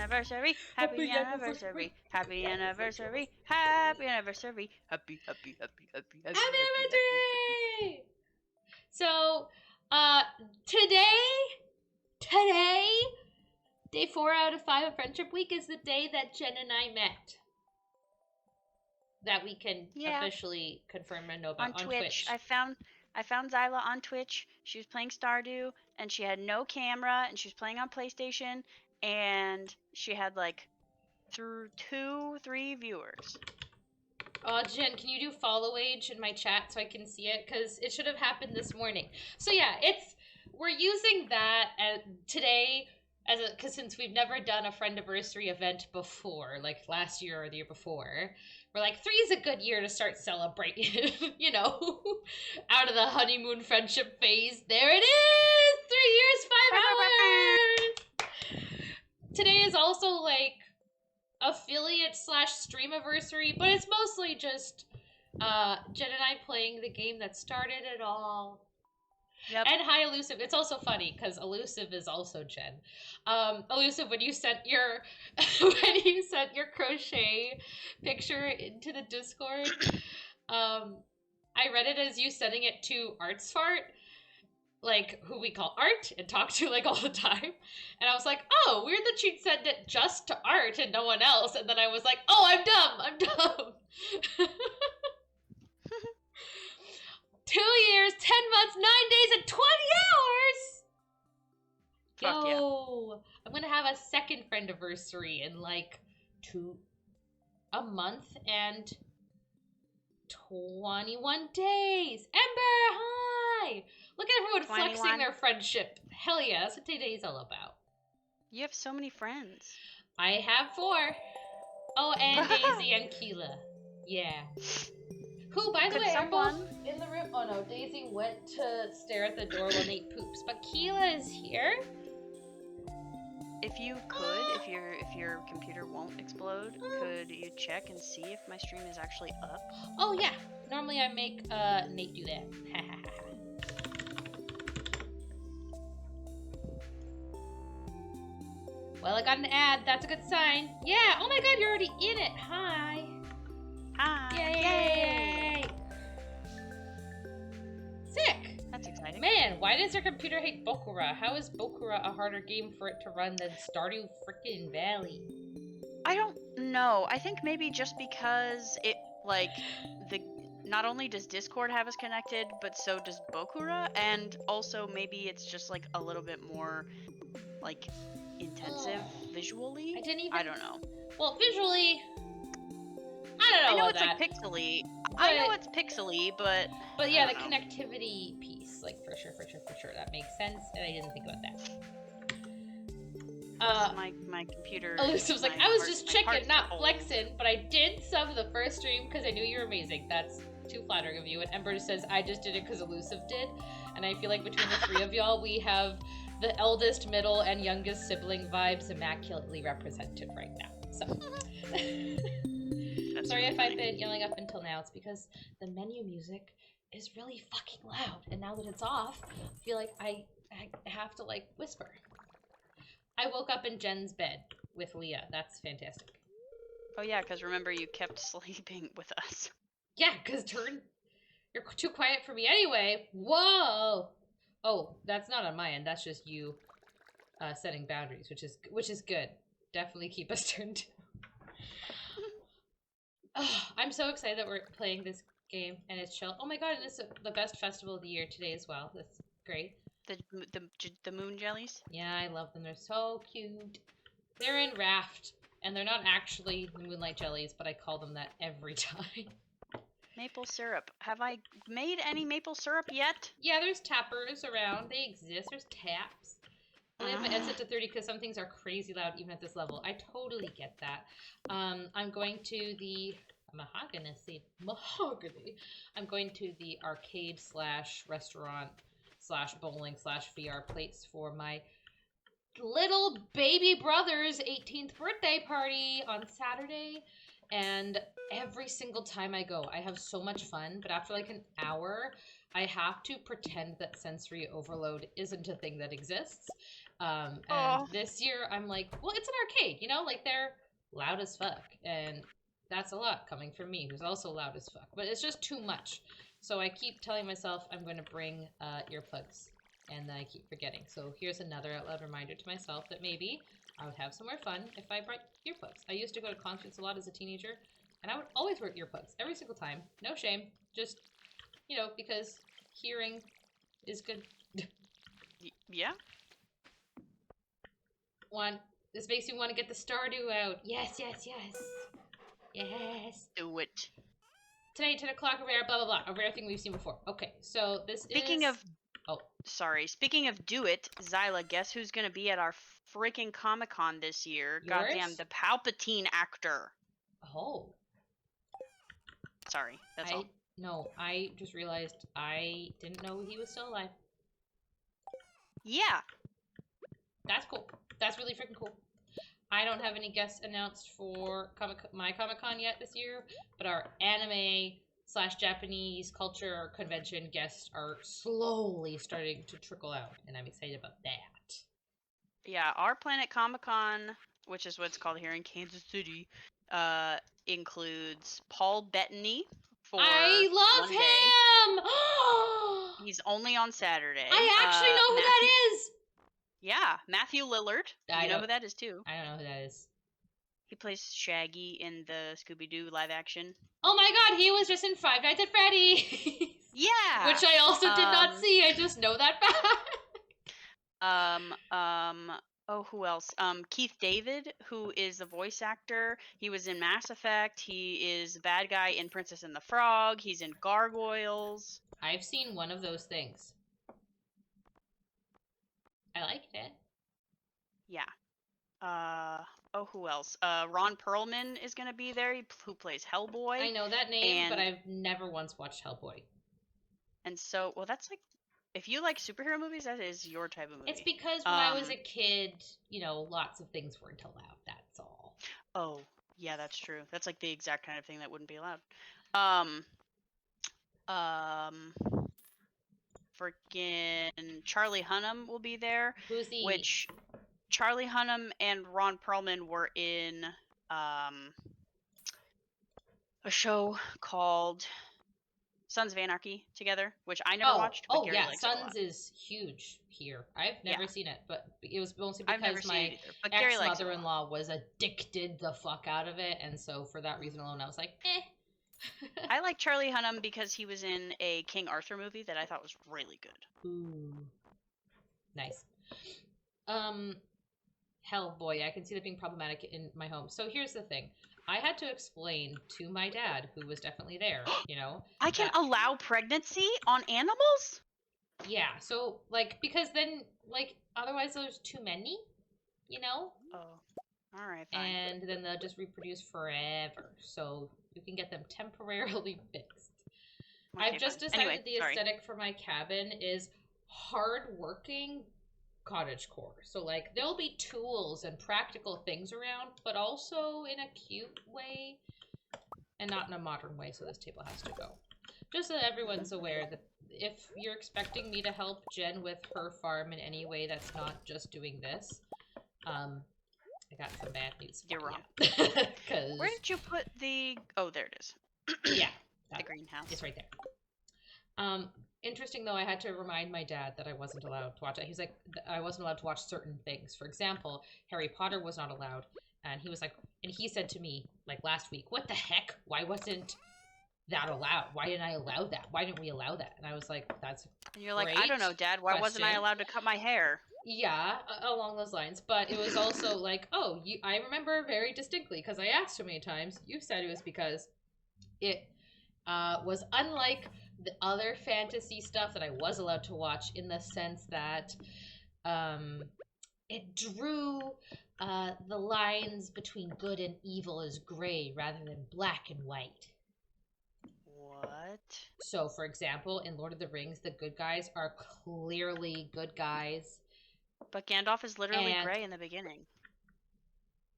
anniversary, happy anniversary, happy anniversary, happy anniversary, happy Anniversary! So, today, day 4 out of 5 of Friendship Week is the day that Jen and I met. That we can officially confirm and know about on Twitch. I found Xyla on Twitch. She was playing Stardew, and she had no camera, and she was playing on PlayStation, and she had like 2-3 viewers. Jen, can you do follow age in my chat so I can see it? Because it should have happened this morning. So yeah, we're using that today because since we've never done a Friendiversary event before, like last year or the year before, we're like 3 is a good year to start celebrating. You know, out of the honeymoon friendship phase. There it is, 3 years, 5 hours. Today is also like affiliate / streamiversary, but it's mostly just Jen and I playing the game that started it all. Yep. And hi Elusive. It's also funny because Elusive is also Jen. Elusive, when you sent your crochet picture into the Discord, I read it as you sending it to Artsfart, like who we call Art and talk to like all the time, and I was like, oh, weird that she'd send it just to Art and no one else, and then I was like, oh, I'm dumb. 2 years, 10 months, 9 days, and 20 hours. Fuck Yo, yeah. I'm gonna have a second Friendiversary in like a month and 21 days. Ember, hi! Look at everyone 21. flexing their friendship. Hell yeah, that's what today's all about. You have so many friends. I have 4. Oh, and Daisy and Xyla. Yeah. Who, by the way, are both in the room. Oh no, Daisy went to stare at the door while Nate poops, but Xyla is here. If you could, if your computer won't explode, could you check and see if my stream is actually up? Oh yeah. Normally I make Nate do that. Well, I got an ad. That's a good sign. Yeah. Oh my god, you're already in it. Hi. Hi. Yay. Sick. That's exciting. Man, why does your computer hate Bokura? How is Bokura a harder game for it to run than Stardew frickin' Valley? I don't know. I think maybe just because it, like, not only does Discord have us connected, but so does Bokura, and also maybe it's just, like, a little bit more, like, intensive visually? I don't know. Well, visually, I don't know. I know it's like pixely. I know it's pixely, but yeah, the connectivity piece, like for sure, that makes sense, and I didn't think about that. My computer. Elusive was like, I was just checking, not flexing, but I did sub the first stream because I knew you were amazing. That's too flattering of you. And Ember says, I just did it because Elusive did, and I feel like between the 3 of y'all, we have the eldest, middle, and youngest sibling vibes immaculately represented right now. So, sorry if I've been yelling up until now. It's because the menu music is really fucking loud, and now that it's off, I feel like I have to like whisper. I woke up in Jen's bed with Leah. That's fantastic. Oh yeah, because remember you kept sleeping with us. Yeah, because you're too quiet for me anyway. Whoa. Oh, that's not on my end. That's just you setting boundaries, which is good. Definitely keep us turned down. Oh, I'm so excited that we're playing this game and it's chill. Oh my god, and it's the best festival of the year today as well. That's great. The moon jellies? Yeah, I love them. They're so cute. They're in Raft, and they're not actually the moonlight jellies, but I call them that every time. Maple syrup. Have I made any maple syrup yet? Yeah, there's tappers around. They exist. There's taps. I have my head set to 30 because some things are crazy loud even at this level. I totally get that. I'm going to the mahogany. I'm going to the arcade / restaurant / bowling / VR place for my little baby brother's 18th birthday party on Saturday. And every single time I go, I have so much fun. But after like an hour, I have to pretend that sensory overload isn't a thing that exists. And Oh. this year I'm like, well, it's an arcade, you know, like they're loud as fuck. And that's a lot coming from me, who's also loud as fuck. But it's just too much. So I keep telling myself I'm going to bring earplugs. And then I keep forgetting. So here's another out loud reminder to myself that maybe I would have some more fun if I brought earplugs. I used to go to concerts a lot as a teenager. And I would always wear earplugs. Every single time. No shame. Just, you know, because hearing is good. Yeah. This makes me want to get the Stardew out. Yes, yes, yes. Yes. Do it. Today, 10 o'clock, a rare, blah, blah, blah. A rare thing we've seen before. Okay, so this Speaking is... of... Oh. Sorry. Speaking of do it, Xyla, guess who's going to be at our freaking Comic-Con this year? Yours? Goddamn, the Palpatine actor. Oh. Sorry, that's all. No, I just realized I didn't know he was still alive. Yeah. That's cool. That's really freaking cool. I don't have any guests announced for my Comic-Con yet this year, but our anime/Japanese culture convention guests are slowly starting to trickle out, and I'm excited about that. Yeah, our Planet Comic-Con, which is what it's called here in Kansas City, includes Paul Bettany for I love one day. him! He's only on Saturday. I actually know who that is! Yeah, Matthew Lillard. You know who that is too. I don't know who that is. He plays Shaggy in the Scooby-Doo live action. Oh my god, he was just in Five Nights at Freddy's! Yeah! Which I also did not see, I just know that fact. Oh, who else? Keith David, who is the voice actor. He was in Mass Effect. He is the bad guy in Princess and the Frog. He's in Gargoyles. I've seen one of those things. I liked it. Yeah. Oh, who else? Ron Perlman is going to be there, who plays Hellboy. I know that name, but I've never once watched Hellboy. And so, well, that's like, if you like superhero movies, that is your type of movie. It's because when I was a kid, you know, lots of things weren't allowed, that's all. Oh, yeah, that's true. That's like the exact kind of thing that wouldn't be allowed. Freaking Charlie Hunnam will be there. Who's he? Which Charlie Hunnam and Ron Perlman were in a show called Sons of Anarchy together, which I never watched. But Gary likes Sons is huge here. I've never seen it, but it was mostly because my ex-mother-in-law was addicted the fuck out of it, and so for that reason alone, I was like, eh. I like Charlie Hunnam because he was in a King Arthur movie that I thought was really good. Ooh. Nice. Hellboy, I can see that being problematic in my home. So here's the thing. I had to explain to my dad, who was definitely there, you know. I can allow pregnancy on animals? Yeah, so, like, because then, like, otherwise there's too many, you know? Oh, all right, fine. And then they'll just reproduce forever, so you can get them temporarily fixed. Okay, I've just decided the aesthetic for my cabin is hard-working cottagecore. So, like, there'll be tools and practical things around, but also in a cute way and not in a modern way, so this table has to go. Just so everyone's aware that if you're expecting me to help Jen with her farm in any way that's not just doing this, I got some bad news. You're wrong. Where did you put the... Oh, there it is. Yeah. The greenhouse. It's right there. Interesting, though, I had to remind my dad that I wasn't allowed to watch it. He's like, I wasn't allowed to watch certain things. For example, Harry Potter was not allowed. And he was like, and he said to me, like, last week, what the heck? Why wasn't that allowed? Why didn't I allow that? Why didn't we allow that? And I was like, that's And you're like, I don't know, Dad. Why wasn't I allowed to cut my hair? Yeah, along those lines. But it was also like, oh, I remember very distinctly, because I asked so many times. You said it was because it was unlike the other fantasy stuff that I was allowed to watch, in the sense that it drew the lines between good and evil as gray rather than black and white. What? So, for example, in Lord of the Rings, the good guys are clearly good guys. But Gandalf is literally gray in the beginning.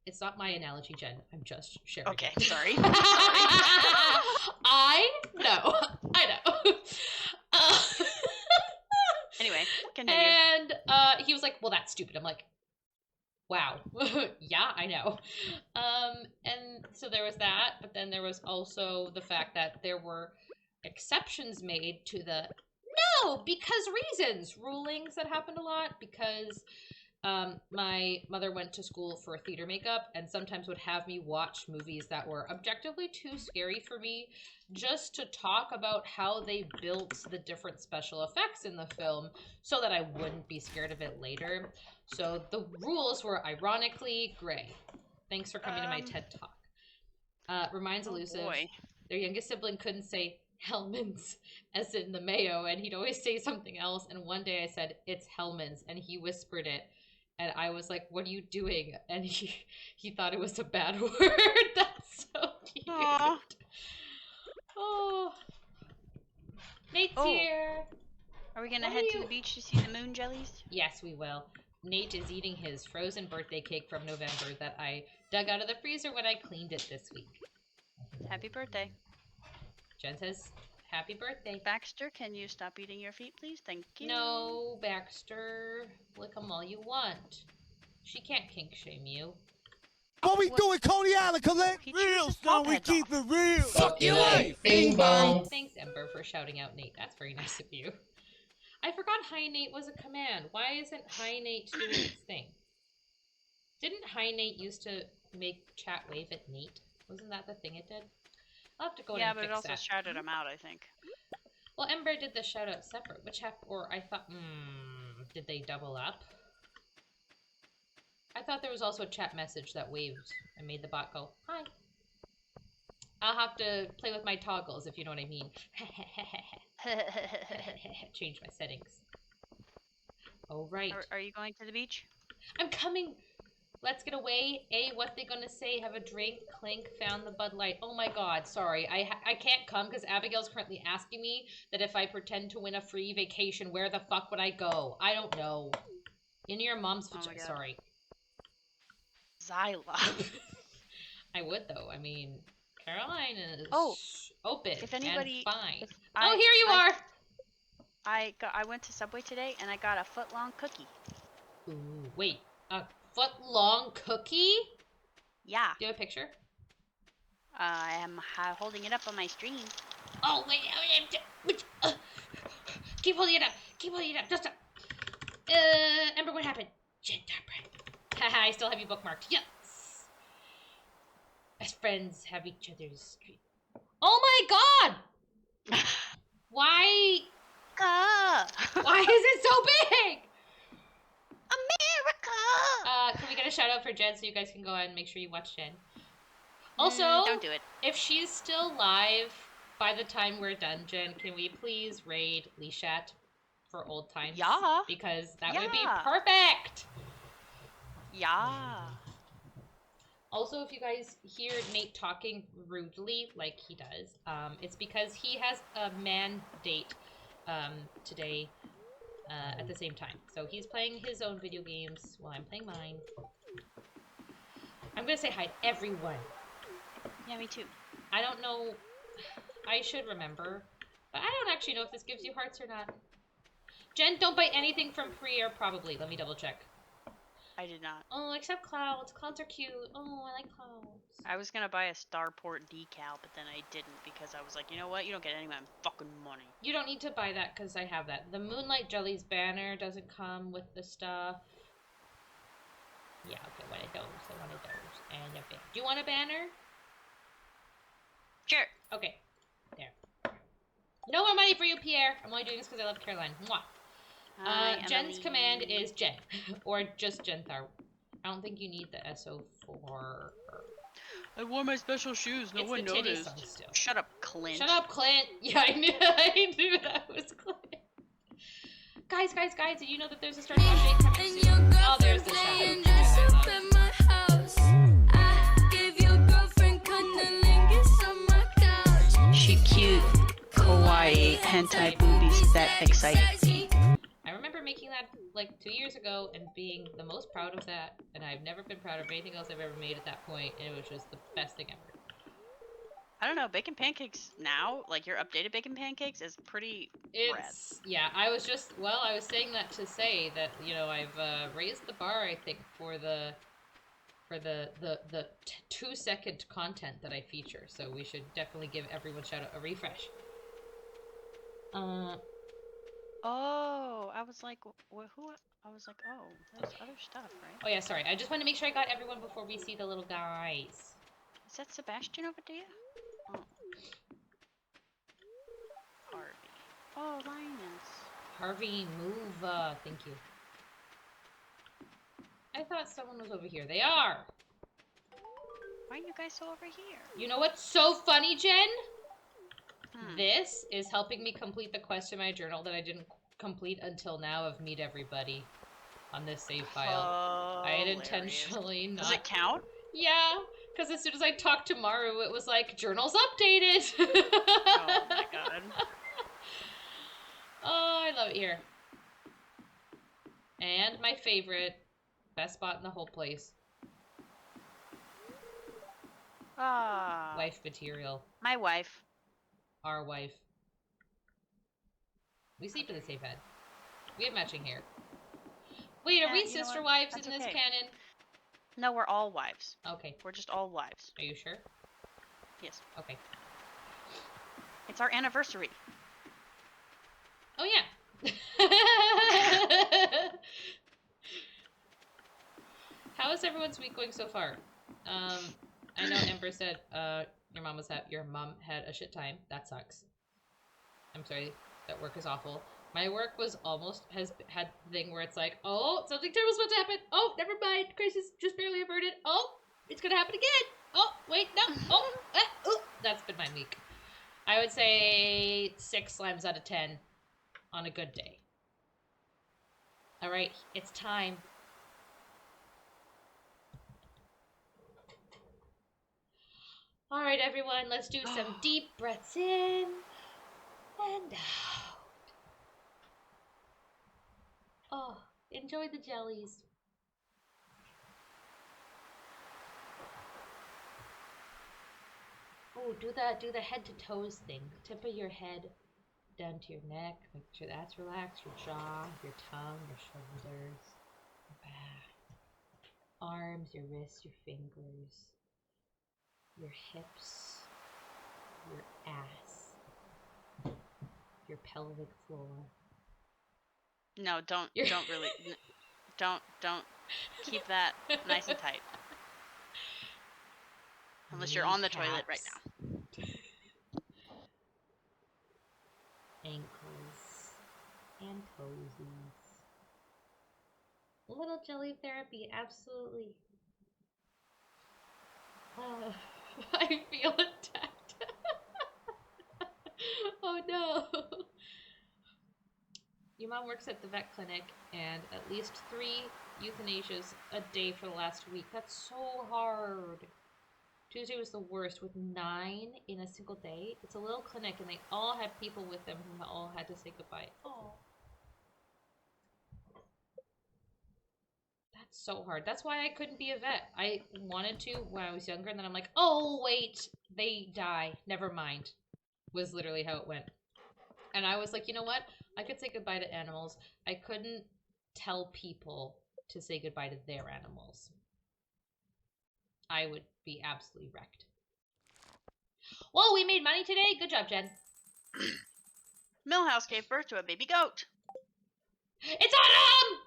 It's not my analogy, Jen. I'm just sharing. Okay, sorry. I know. Continue. And he was like, well, that's stupid. I'm like, wow. Yeah, I know. And so there was that, but then there was also the fact that there were exceptions made to the no, because reasons rulings that happened a lot because my mother went to school for theater makeup and sometimes would have me watch movies that were objectively too scary for me just to talk about how they built the different special effects in the film so that I wouldn't be scared of it later. So the rules were ironically gray. Thanks for coming to my TED Talk. Reminds Elusive, boy. their youngest sibling couldn't say Hellman's as in the mayo, and he'd always say something else. And one day I said, it's Hellman's, and he whispered it. And I was like, what are you doing? And he thought it was a bad word. That's so cute. Aww. Oh. Nate's here. Are we gonna head to the beach to see the moon jellies? Yes, we will. Nate is eating his frozen birthday cake from November that I dug out of the freezer when I cleaned it this week. Happy birthday. Jen says, happy birthday. Baxter, can you stop eating your feet, please? Thank you. No, Baxter. Lick them all you want. She can't kink shame you. What we doing, Coney Island? Collect real, son. We keep it real. Fuck your life, bing bong. Thanks, Ember, for shouting out Nate. That's very nice of you. I forgot Hi Nate was a command. Why isn't Hi Nate doing its thing? Didn't Hi Nate used to make chat wave at Nate? Wasn't that the thing it did? I'll have to go and fix that. Yeah, but it also shouted him out, I think. Well, Ember did the shout out separate, which or I thought, did they double up? I thought there was also a chat message that waved and made the bot go, hi. I'll have to play with my toggles, if you know what I mean. Change my settings. Oh, right. Are you going to the beach? I'm coming. Let's get away. What they gonna say? Have a drink. Clink. Found the Bud Light. Oh my God. Sorry. I can't come because Abigail's currently asking me that if I pretend to win a free vacation, where the fuck would I go? I don't know. In your mom's vagina. Sorry. Xyla. I would though. I mean, Caroline is open if anybody, and fine. Here you are. I went to Subway today and I got a foot-long cookie. Ooh, wait. A foot-long cookie? Yeah. Do you have a picture? I am holding it up on my stream. Oh, wait. Keep holding it up. Keep holding it up. Just stop. Ember, what happened? Gingerbread. Haha, I still have you bookmarked. Yes. Best friends have each other's street. Oh my God! Why? Why is it so big? America! Can we get a shout out for Jen so you guys can go ahead and make sure you watch Jen? Also, don't do it. If she's still live by the time we're done, Jen, can we please raid Lishat for old times? Yeah. Because that would be perfect. Yeah. Also, if you guys hear Nate talking rudely, like he does, it's because he has a man date today at the same time. So he's playing his own video games while I'm playing mine. I'm going to say hi to everyone. Yeah, me too. I don't know. I should remember. But I don't actually know if this gives you hearts or not. Jen, don't buy anything from Pre or probably. Let me double check. I did not. Oh, except clouds. Clouds are cute. Oh, I like clouds. I was gonna buy a Starport decal, but then I didn't because I was like, you know what? You don't get any of my fucking money. You don't need to buy that because I have that. The Moonlight Jellies banner doesn't come with the stuff. Yeah, okay, one of those. I want those. And a banner. Do you want a banner? Sure. Okay. There. No more money for you, Pierre. I'm only doing this because I love Caroline. Mwah. Jen's command is Jen, or just Genthar. I don't think you need the SO for her. I wore my special shoes. No one noticed. Shut up, Clint. Shut up, Clint. Yeah, I knew that was Clint. Guys, did you know that there's a Star update coming soon? Oh, there's the shadow. She cute, kawaii, hentai boobies that excite me. I remember making that like 2 years ago and being the most proud of that, and I've never been proud of anything else I've ever made at that point, and it was just the best thing ever. I don't know, bacon pancakes now, like your updated bacon pancakes is pretty rad. Yeah, I was saying that to say that, you know, I've raised the bar, I think, for the 2-second content that I feature. So we should definitely give everyone a refresh. Oh, I was like, who? I was like, oh, there's other stuff, right? Oh yeah, sorry. I just want to make sure I got everyone before we see the little guys. Is that Sebastian over there? Oh. Harvey. Oh, Linus. Harvey, move. Thank you. I thought someone was over here. They are! Why are you guys so over here? You know what's so funny, Jen? This is helping me complete the quest in my journal that I didn't complete until now of meet everybody on this save file. I had intentionally not... Does it count? Yeah, because as soon as I talked to Maru, it was like, journal's updated! Oh my god. Oh, I love it here. And my favorite, best spot in the whole place. Ah. Wife material. My wife. Our wife. We sleep in the same bed. We have matching hair. Wait, are we sister wives in this canon? No, we're all wives. Okay. We're just all wives. Are you sure? Yes. Okay. It's our anniversary. Oh, yeah. How is everyone's week going so far? I know Ember said your mom had a shit time. That sucks. I'm sorry. That work is awful. My work has had the thing where it's like, oh, something terrible's about to happen. Oh, never mind. Crisis just barely averted. Oh, it's gonna happen again. Oh, wait, no. Oh, that's been my week. I would say 6 slimes out of 10 on a good day. All right, it's time. All right, everyone, let's do some deep breaths in and out. Oh, enjoy the jellies. Oh, do the head to toes thing. The tip of your head down to your neck. Make sure that's relaxed. Your jaw, your tongue, your shoulders, your back, arms, your wrists, your fingers, your hips, your ass, your pelvic floor. No, don't really. Don't keep that nice and tight. Unless you're on the toilet right now. Ankles and toesies. A little jelly therapy, absolutely. I feel attacked. Oh no. Your mom works at the vet clinic and at least 3 euthanasias a day for the last week. That's so hard. Tuesday was the worst with 9 in a single day. It's a little clinic and they all had people with them who all had to say goodbye. Oh. That's so hard. That's why I couldn't be a vet. I wanted to when I was younger and then I'm like, oh wait, they die. Never mind. Was literally how it went. And I was like, you know what? I could say goodbye to animals. I couldn't tell people to say goodbye to their animals. I would be absolutely wrecked. Whoa, we made money today? Good job, Jen. Millhouse gave birth to a baby goat. It's autumn!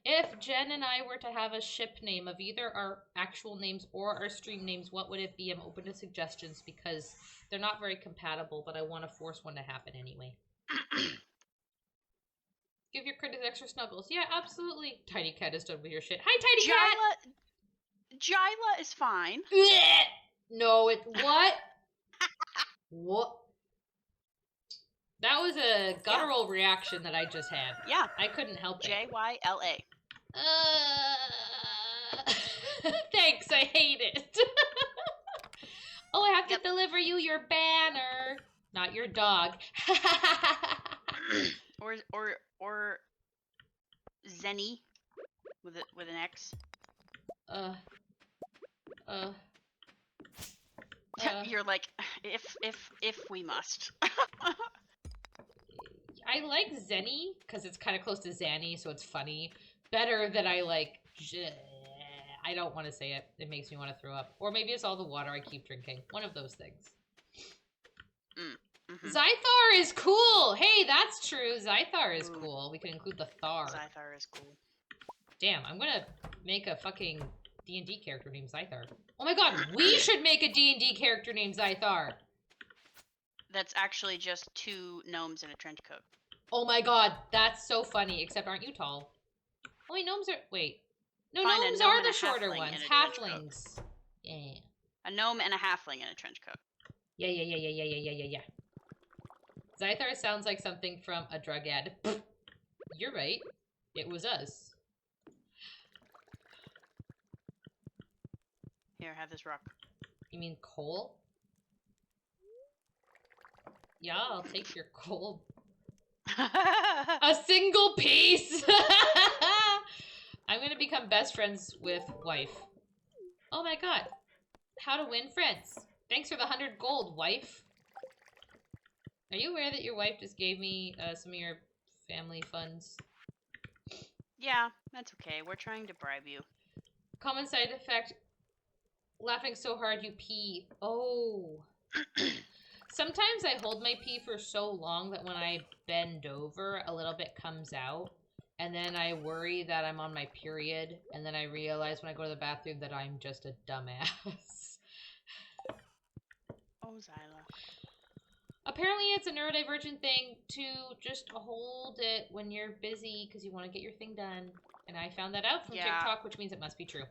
If Jen and I were to have a ship name of either our actual names or our stream names, what would it be? I'm open to suggestions because they're not very compatible, but I want to force one to happen anyway. Give your critters extra snuggles. Yeah, absolutely. Tiny Cat is done with your shit. Hi, Tiny Cat! Xyla is fine. No, it... What? What? That was a guttural reaction that I just had. Yeah. I couldn't help it. Jyla. Thanks, I hate it. Oh, I have to deliver you your banner. Not your dog. or Zenny with an X. You're like, if we must. I like Zenny because it's kind of close to Zanny, so it's funny. Better than I like. I don't want to say it. It makes me want to throw up. Or maybe it's all the water I keep drinking. One of those things. Zythar is cool. Hey, that's true. Zythar is cool. We can include the Thar. Zythar is cool. Damn, I'm gonna make a fucking D&D character named Zythar. Oh my god, we should make a D&D character named Zythar. That's actually just 2 gnomes in a trench coat. Oh my god, that's so funny. Except aren't you tall? Oh wait, gnomes are... Wait. No, Fine, gnomes gnome are and the a shorter halfling ones. in a trench coat. Halflings. Yeah. A gnome and a halfling in a trench coat. Yeah. Zythar sounds like something from a drug ad. You're right. It was us. Here, have this rock. You mean coal? Yeah, I'll take your coal. A single piece! I'm gonna become best friends with wife. Oh my god. How to win friends. Thanks for the 100 gold, wife. Are you aware that your wife just gave me some of your family funds? Yeah, that's okay. We're trying to bribe you. Common side effect, laughing so hard you pee. Oh. Sometimes I hold my pee for so long that when I bend over, a little bit comes out. And then I worry that I'm on my period. And then I realize when I go to the bathroom that I'm just a dumbass. Oh, Xyla. Apparently it's a neurodivergent thing to just hold it when you're busy because you want to get your thing done. And I found that out from TikTok, which means it must be true.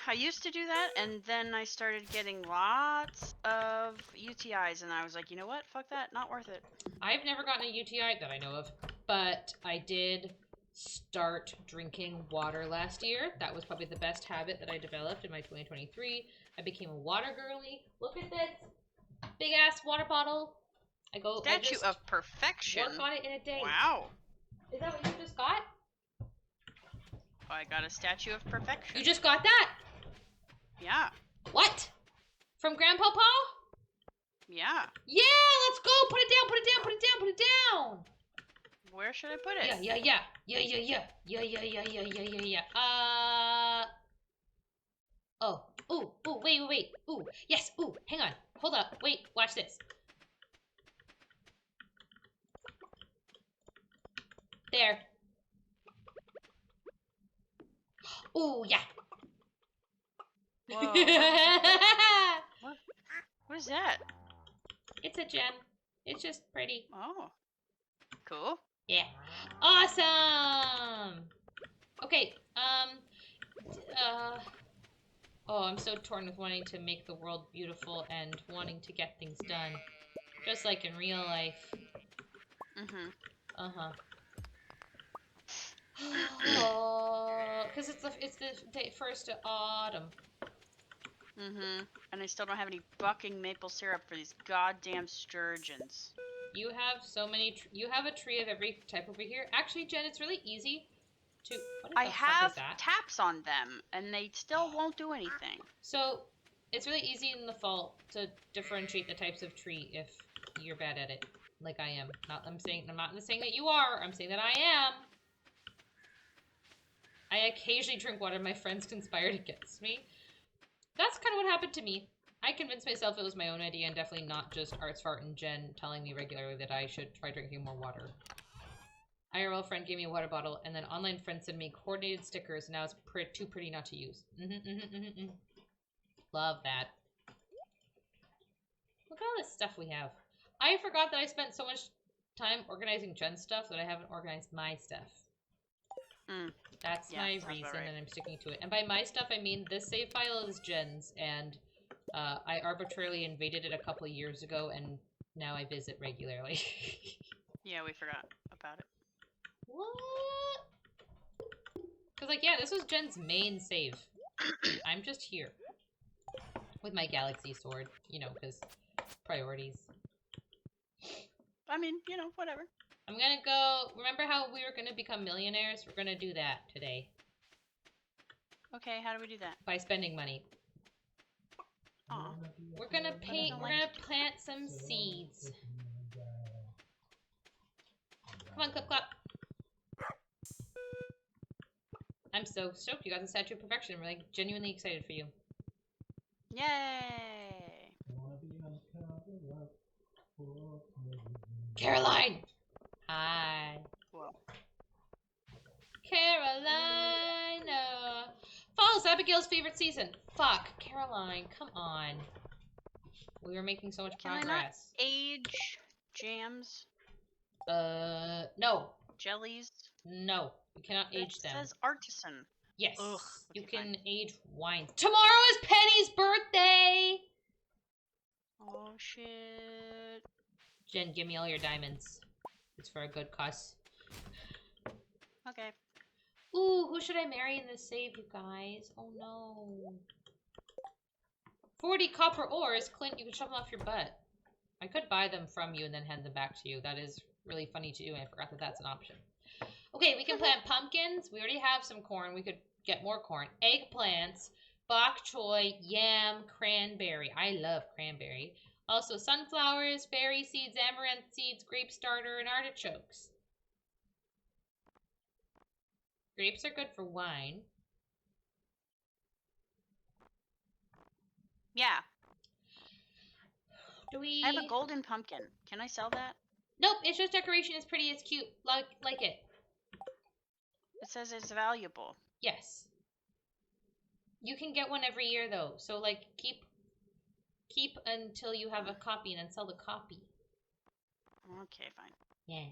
I used to do that, and then I started getting lots of UTIs, and I was like, you know what? Fuck that. Not worth it. I've never gotten a UTI that I know of, but I did start drinking water last year. That was probably the best habit that I developed in my 2023. I became a water girly. Look at this big ass water bottle. Statue of perfection. Work on it in a day. Wow. Is that what you just got? I got a statue of perfection. You just got that? Yeah. What? From Grandpapa? Yeah. Yeah, let's go. Put it down, put it down, put it down, put it down. Where should I put it? Yeah. Oh. Ooh, wait. Ooh, yes, ooh, hang on. Hold up, wait, watch this. There. Ooh, yeah. Whoa. What is that? It's a gem. It's just pretty. Oh. Cool. Yeah. Awesome! Okay, oh, I'm so torn with wanting to make the world beautiful and wanting to get things done. Just like in real life. Mm-hmm. Uh-huh. Oh, because it's the first of autumn. Mm-hmm. And I still don't have any bucking maple syrup for these goddamn sturgeons. You have so many. You have a tree of every type over here. Actually, Jen, it's really easy to. I have taps on them, and they still won't do anything. So, it's really easy in the fall to differentiate the types of tree if you're bad at it, like I am. I'm not saying that you are. I'm saying that I am. I occasionally drink water. My friends conspired against me. That's kind of what happened to me. I convinced myself it was my own idea and definitely not just Arts Fart and Jen telling me regularly that I should try drinking more water. IRL friend gave me a water bottle, and then online friend sent me coordinated stickers, and now it's too pretty not to use. Love that. Look at all this stuff we have. I forgot that I spent so much time organizing Jen's stuff that I haven't organized my stuff. That's my reason, right. And I'm sticking to it. And by my stuff, I mean this save file is Jen's, and I arbitrarily invaded it a couple of years ago, and now I visit regularly. Yeah, we forgot about it. What? Because, like, yeah, this was Jen's main save. I'm just here. With my galaxy sword, you know, because priorities. I mean, you know, whatever. I'm gonna go... Remember how we were gonna become millionaires? We're gonna do that today. Okay, how do we do that? By spending money. Aw. We're gonna don't we're like gonna plant some seeds. Come on, Clip Clop. I'm so stoked you got the Statue of Perfection. I'm like genuinely excited for you. Yay! Caroline! Hi. Whoa. Carolina! Fall's Abigail's favorite season. Fuck, Caroline, come on. We were making so much Can I not progress. age jams? No. Jellies? No. You cannot age It them. says artisan. Yes. Ugh, You okay, can fine. age wines. Tomorrow is Penny's birthday! Oh shit. Jen, give me all your diamonds. It's for a good cause. Okay. Ooh, who should I marry in this save, you guys? Oh no. 40 copper ores. Clint, you can shove them off your butt. I could buy them from you and then hand them back to you. That is really funny to do, and I forgot that that's an option. Okay, we can plant pumpkins. We already have some corn. We could get more corn. Eggplants, bok choy, yam, cranberry. I love cranberry. Also sunflowers, berry seeds, amaranth seeds, grape starter, and artichokes. Grapes are good for wine. Yeah. Do we... I have a golden pumpkin. Can I sell that? Nope, it's just decoration. It's pretty. It's cute. Like it. It says it's valuable. Yes. You can get one every year though. So like keep until you have a copy and then sell the copy. Okay, fine. Yeah.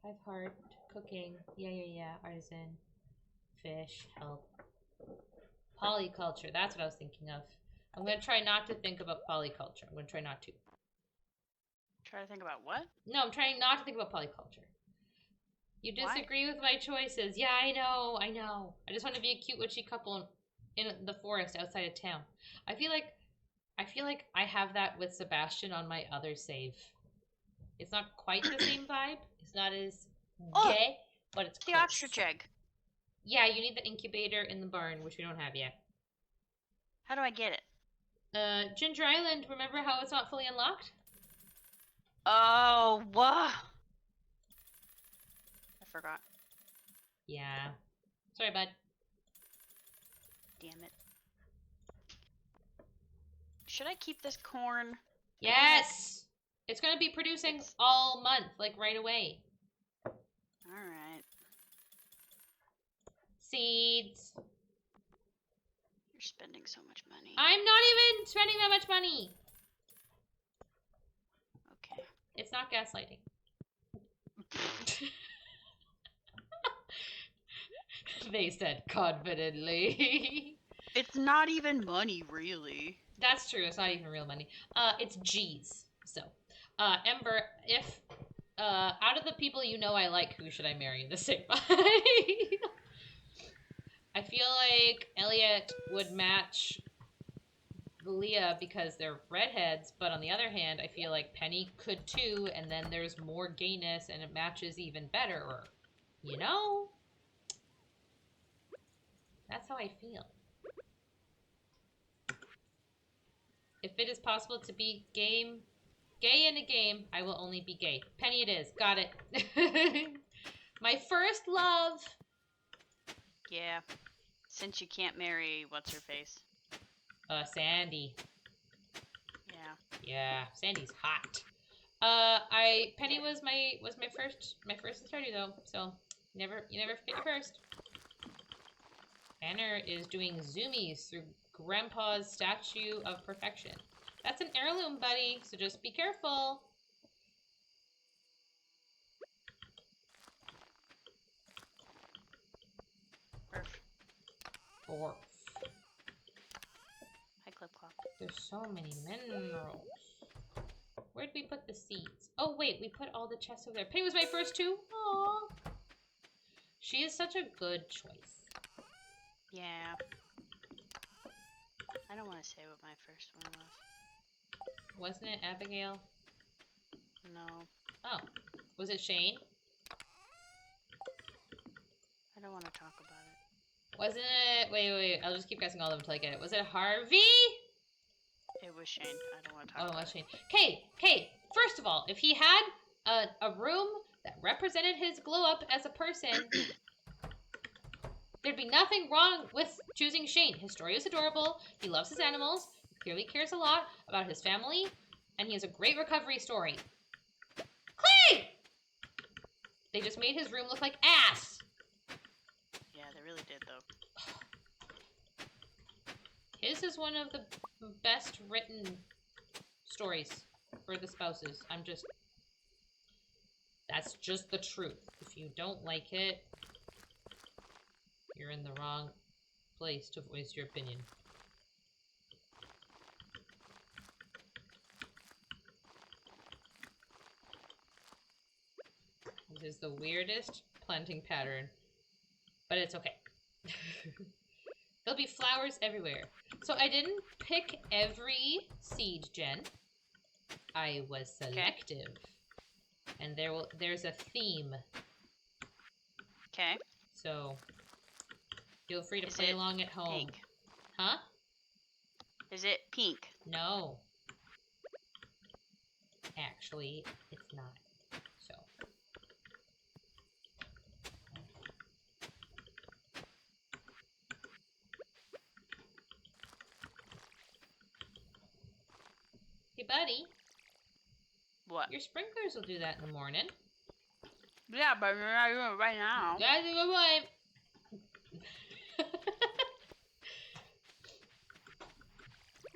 Five heart, cooking, yeah, artisan, fish, help. Polyculture, that's what I was thinking of. I'm gonna try not to think about polyculture. I'm gonna try not to. Try to think about what? No, I'm trying not to think about polyculture. You disagree with my choices. Yeah, I know. I just want to be a cute witchy couple in the forest outside of town. I feel like I have that with Sebastian on my other save. It's not quite the same vibe. It's not as gay, but it's the close. ostrich egg. Yeah, you need the incubator in the barn, which we don't have yet. How do I get it? Ginger Island, remember how it's not fully unlocked? Oh, what? I forgot. Yeah. Sorry, bud. Damn it. Should I keep this corn? Yes! It's gonna be producing all month, like right away. Alright. Seeds. You're spending so much money. I'm not even spending that much money. Okay. It's not gaslighting. They said confidently. It's not even money, really. That's true. It's not even real money. It's G's. So, Ember, if out of the people you know I like, who should I marry in the same fight? I feel like Elliot would match Leah because they're redheads, but on the other hand, I feel like Penny could too, and then there's more gayness and it matches even better, or, you know? That's how I feel. If it is possible to be gay in a game, I will only be gay. Penny it is. Got it. My first love. Yeah. Since you can't marry what's-her-face. Sandy. Yeah. Yeah, Sandy's hot. Penny was my first starter though, so you never forget your first. Anna is doing zoomies through Grandpa's Statue of Perfection. That's an heirloom, buddy, so just be careful. Orf. Hi, Clip Clop. There's so many minerals. Where'd we put the seeds? Oh, wait, we put all the chests over there. Penny was my first too? Aww. She is such a good choice. Yeah. I don't want to say what my first one was. Wasn't it Abigail? No. Oh. Was it Shane? I don't want to talk about it. Wasn't it? Wait. I'll just keep guessing all of them until I get it. Was it Harvey? It was Shane. I don't want to talk Oh, it about was it. Shane. Okay. First of all, if he had a room that represented his glow up as a person, there'd be nothing wrong with choosing Shane. His story is adorable. He loves his animals. He clearly cares a lot about his family, and he has a great recovery story. Clay! They just made his room look like ass. Yeah, they really did, though. His is one of the best written stories for the spouses. That's just the truth. If you don't like it, you're in the wrong place to voice your opinion. This is the weirdest planting pattern, but it's okay. There'll be flowers everywhere. So I didn't pick every seed, Jen. I was selective. And there's a theme. Okay. So feel free to Is play it along at home. pink? Huh? Is it pink? No. Actually, it's not. So. Hey, buddy. What? Your sprinklers will do that in the morning. Yeah, but we're not doing it right now. That's a good point.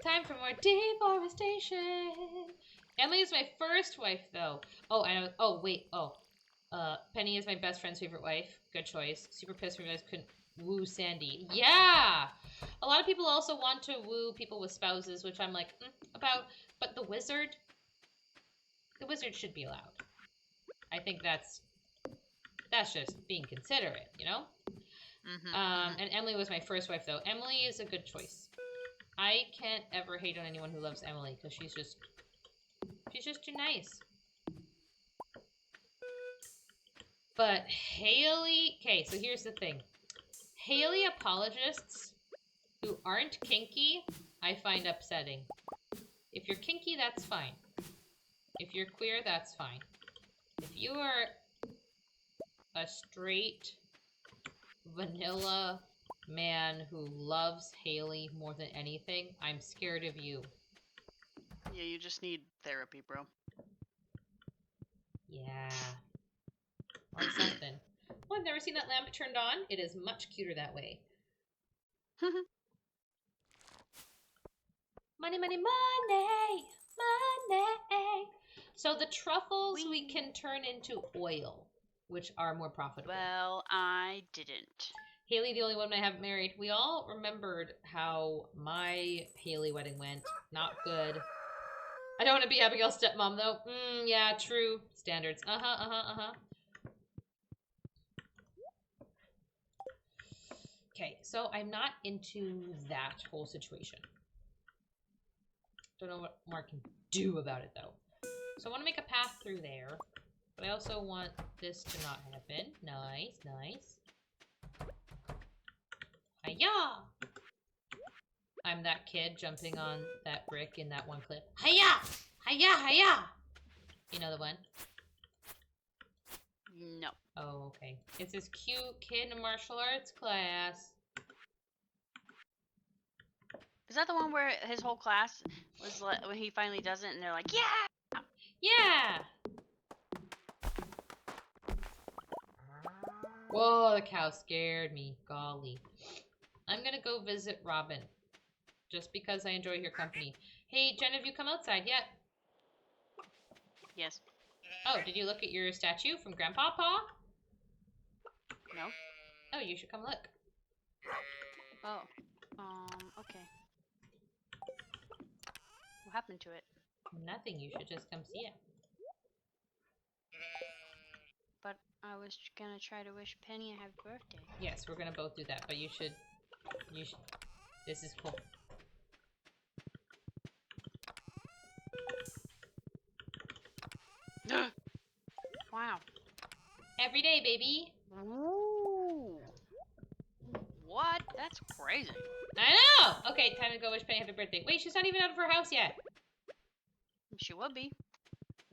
Time for more deforestation. Emily is my first wife, though. Oh, I know. Oh, wait. Oh. Penny is my best friend's favorite wife. Good choice. Super pissed when you guys couldn't woo Sandy. Yeah! A lot of people also want to woo people with spouses, which I'm like, about. But the wizard should be allowed. I think that's just being considerate, you know? And Emily was my first wife, though. Emily is a good choice. I can't ever hate on anyone who loves Emily, because she's just too nice. But Haley... Okay, so here's the thing. Haley apologists who aren't kinky, I find upsetting. If you're kinky, that's fine. If you're queer, that's fine. If you are a straight, vanilla man who loves Haley more than anything, I'm scared of you. Yeah, you just need therapy, bro. Yeah. Or something. Well, I've never seen that lamp turned on. It is much cuter that way. Money, money, money! Money! So the truffles we can turn into oil, which are more profitable. Well, I didn't. Haley, the only one I haven't married. We all remembered how my Haley wedding went. Not good. I don't want to be Abigail's stepmom, though. Yeah, true. Standards. Okay, so I'm not into that whole situation. Don't know what more I can do about it, though. So I want to make a path through there. But I also want this to not happen. Nice, nice. Hiya! I'm that kid jumping on that brick in that one clip. Hiya! Hiya! Hiya! You know the one? No. Oh, okay. It's this cute kid in a martial arts class. Is that the one where his whole class was like, when he finally does it and they're like, yeah! Yeah! Whoa, the cow scared me. Golly. I'm gonna go visit Robin. Just because I enjoy your company. Hey, Jen, have you come outside yet? Yes. Oh, did you look at your statue from Grandpapa? No? Oh, you should come look. Oh. Okay. What happened to it? Nothing, you should just come see it. But I was gonna try to wish Penny a happy birthday. Yes, we're gonna both do that, but you should, this is cool. Wow. every day, baby. Ooh. What? That's crazy. I know! Okay, time to go wish Penny happy birthday. Wait, she's not even out of her house yet. She will be.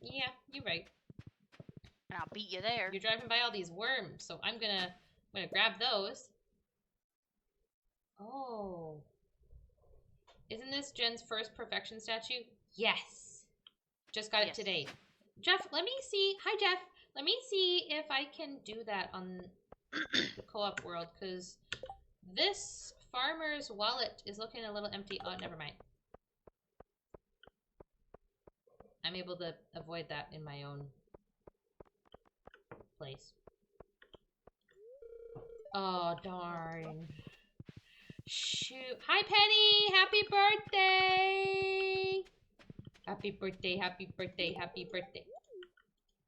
Yeah, you're right. And I'll beat you there. You're driving by all these worms, so I'm gonna grab those. Oh. Isn't this Jen's first perfection statue? Yes. Just got it today. Jeff, let me see. Hi, Jeff. Let me see if I can do that on the co-op world, because this farmer's wallet is looking a little empty. Oh, never mind. I'm able to avoid that in my own place. Oh, darn. Shoot. Hi, Penny! Happy birthday! Happy birthday, happy birthday, happy birthday.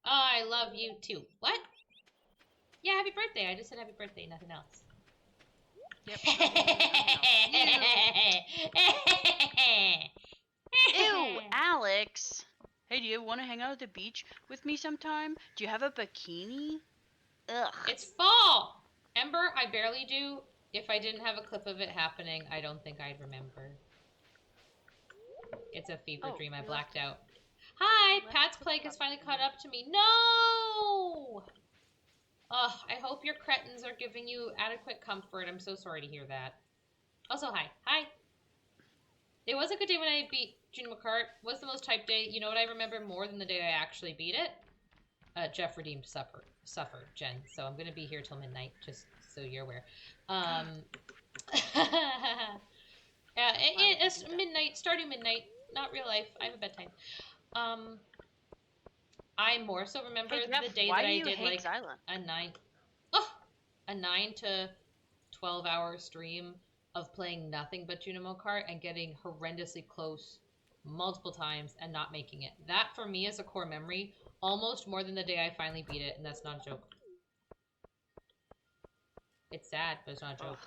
Oh, I love you too. What? Yeah, happy birthday. I just said happy birthday, nothing else. Yep. Ew, Alex. Hey, do you want to hang out at the beach with me sometime? Do you have a bikini? Ugh. It's fall! Ember, I barely do. If I didn't have a clip of it happening, I don't think I'd remember. It's a fever dream. I blacked out. Hi! Pat's Plague has finally caught up to me. No! Ugh, I hope your cretins are giving you adequate comfort. I'm so sorry to hear that. Also, hi. Hi! It was a good day when I beat Junior Kart. Was the most hyped day. You know what I remember more than the day I actually beat it? Jeff redeemed suffered, Jen. So I'm gonna be here till midnight, just so you're aware. Yeah, it's midnight, starting midnight. Not real life. I have a bedtime. I more so remember the day that I did like Xyla? a 9 to 12 hour stream of playing nothing but Junimo Kart and getting horrendously close multiple times and not making it. That for me is a core memory, almost more than the day I finally beat it, and that's not a joke. It's sad, but it's not a joke.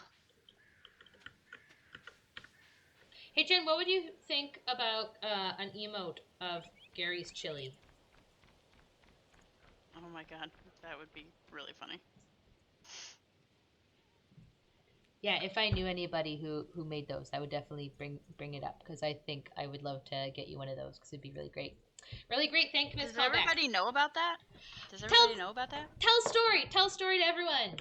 Hey Jen, what would you think about an emote of Gary's chili? Oh my god, that would be really funny. Yeah, if I knew anybody who made those, I would definitely bring it up, because I think I would love to get you one of those, because it'd be really great. Really great. Thank you, Miss Does everybody know about that? Does everybody know about that? Tell a story. Tell a story to everyone.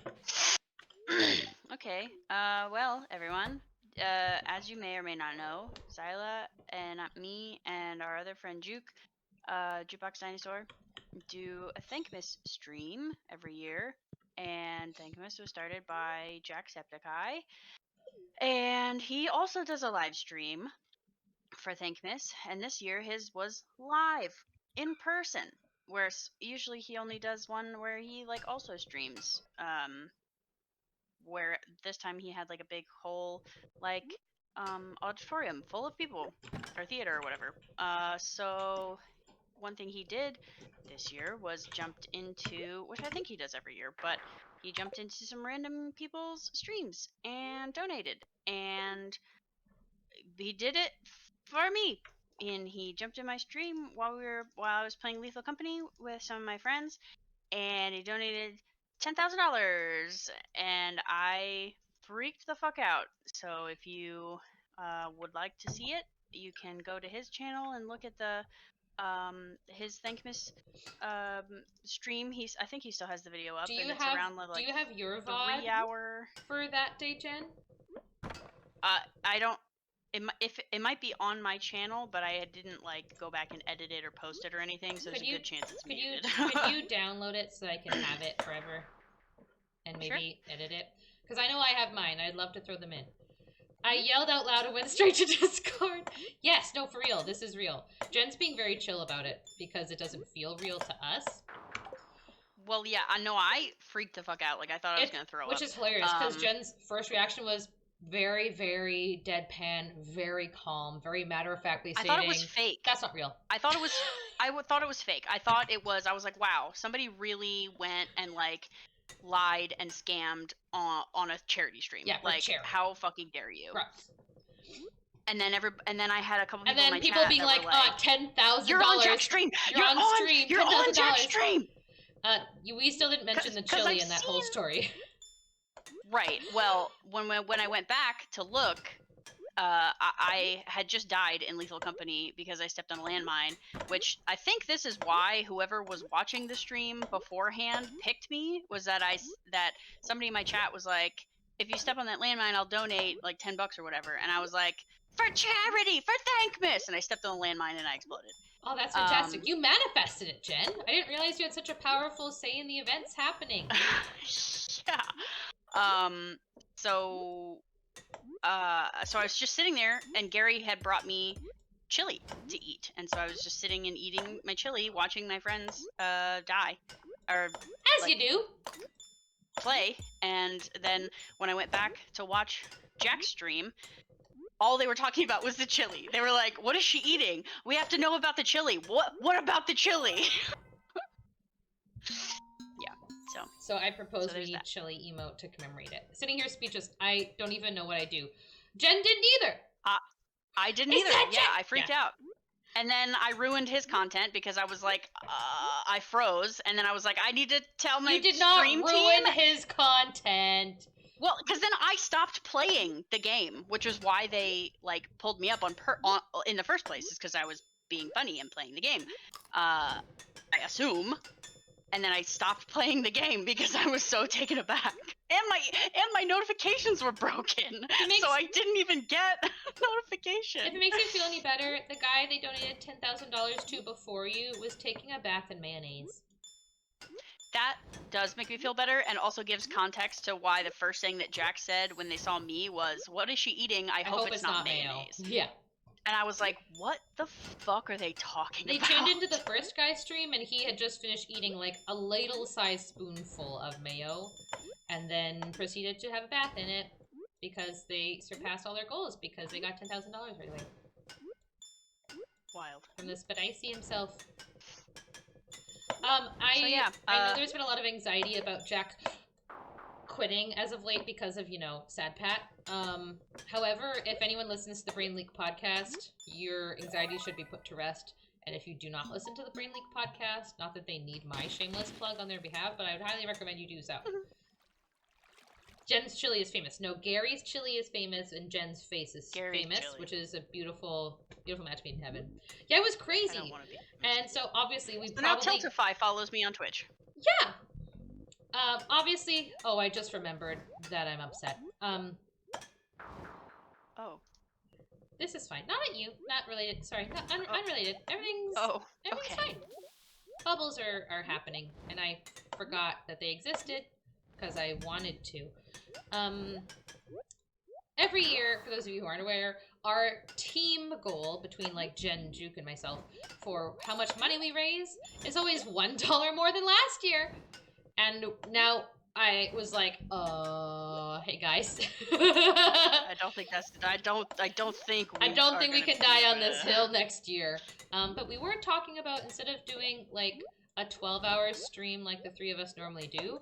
Okay. Well, everyone, as you may or may not know, Xyla and me and our other friend Juke, Jukebox Dinosaur, do a Thankmas stream every year. And Thankmas was started by Jacksepticeye. And he also does a live stream for Thankmas. And this year his was live in person. Whereas usually he only does one where he like also streams. Where this time he had like a big whole like auditorium full of people, or theater or whatever. So one thing he did this year was jumped into, which I think he does every year, but he jumped into some random people's streams and donated, and he did it for me. And he jumped in my stream while I was playing Lethal Company with some of my friends, and he donated $10,000, and I freaked the fuck out. So if you would like to see it, you can go to his channel and look at the his Thankmas stream. I think he still has the video up. Do you have your VOD 3 hour for that day, Jen? I don't. It might be on my channel, but I didn't like go back and edit it or post it or anything, so there's a good chance it's muted. Could you download it so I can have it forever and maybe edit it? Because I know I have mine. I'd love to throw them in. I yelled out loud and went straight to Discord. Yes, no, for real. This is real. Jen's being very chill about it because it doesn't feel real to us. Well, yeah, I know. I freaked the fuck out. Like, I thought I was going to throw up. Which is hilarious because Jen's first reaction was very, very deadpan, very calm, very matter-of-factly stating, I thought it was fake. That's not real. I thought it was thought it was fake. I thought it was. I was like, wow, somebody really went and like lied and scammed on a charity stream. Yeah, like charity. How fucking dare you? Right. And then I had a couple people and then in my people chat being that like, were like, $10,000. You're on Jack's stream. You're on stream. You're on Jack's stream. We still didn't mention the 'Cause chili I've in that whole story. Right. Well, when I went back to look, I had just died in Lethal Company because I stepped on a landmine, which I think this is why whoever was watching the stream beforehand picked me, was that that somebody in my chat was like, if you step on that landmine, I'll donate like $10 or whatever. And I was like, for charity, for Thankmas. And I stepped on the landmine and I exploded. Oh, that's fantastic. You manifested it, Jen. I didn't realize you had such a powerful say in the events happening. Yeah. So I was just sitting there, and Gary had brought me chili to eat, and so I was just sitting and eating my chili, watching my friends die, or As you do. play. And then when I went back to watch Jack's stream, all they were talking about was the chili. They were like, "What is she eating? We have to know about the chili. What about the chili?" Yeah. So I propose we there's need that. chili emote to commemorate it. Sitting here speechless, I don't even know what I do. Jen didn't either. I didn't Is either. that Yeah, Jen? I freaked out. And then I ruined his content because I was like, I froze, and then I was like, I need to tell my You did not stream ruin team. his content. Well, because then I stopped playing the game, which was why they like pulled me up on in the first place, is because I was being funny and playing the game. I assume. And then I stopped playing the game because I was so taken aback, and my notifications were broken, so I didn't even get a notification. If it makes you feel any better, the guy they donated $10,000 to before you was taking a bath in mayonnaise. That does make me feel better, and also gives context to why the first thing that Jack said when they saw me was, "What is she eating? I hope it's not mayonnaise." Mayo. Yeah. And I was like, what the fuck are they talking They about? tuned into the first guy's stream, and he had just finished eating like a ladle-sized spoonful of mayo, and then proceeded to have a bath in it because they surpassed all their goals because they got $10,000 right away. Wild. From the Spadicy himself. I know there's been a lot of anxiety about Jack quitting as of late because of, Sad Pat. However, if anyone listens to the Brain Leak podcast, your anxiety should be put to rest. And if you do not listen to the Brain Leak podcast, not that they need my shameless plug on their behalf, but I would highly recommend you do so. Jen's chili is famous. No, Gary's chili is famous, and Jen's face is famous, which is a beautiful, beautiful match made in heaven. Yeah, it was crazy. I don't want to be. And so obviously we Now Tiltify follows me on Twitch. Yeah. Obviously, I just remembered that I'm upset. Oh. This is fine. Not at you. Not related. Sorry. Not unrelated. Everything's okay. fine. Bubbles are happening, and I forgot that they existed because I wanted to. Every year, for those of you who aren't aware, our team goal between like Jen, Juke, and myself for how much money we raise is always $1 more than last year. And now I was like, hey guys. I don't think we can die on this hill next year. But we were talking about, instead of doing like a 12-hour stream like the three of us normally do,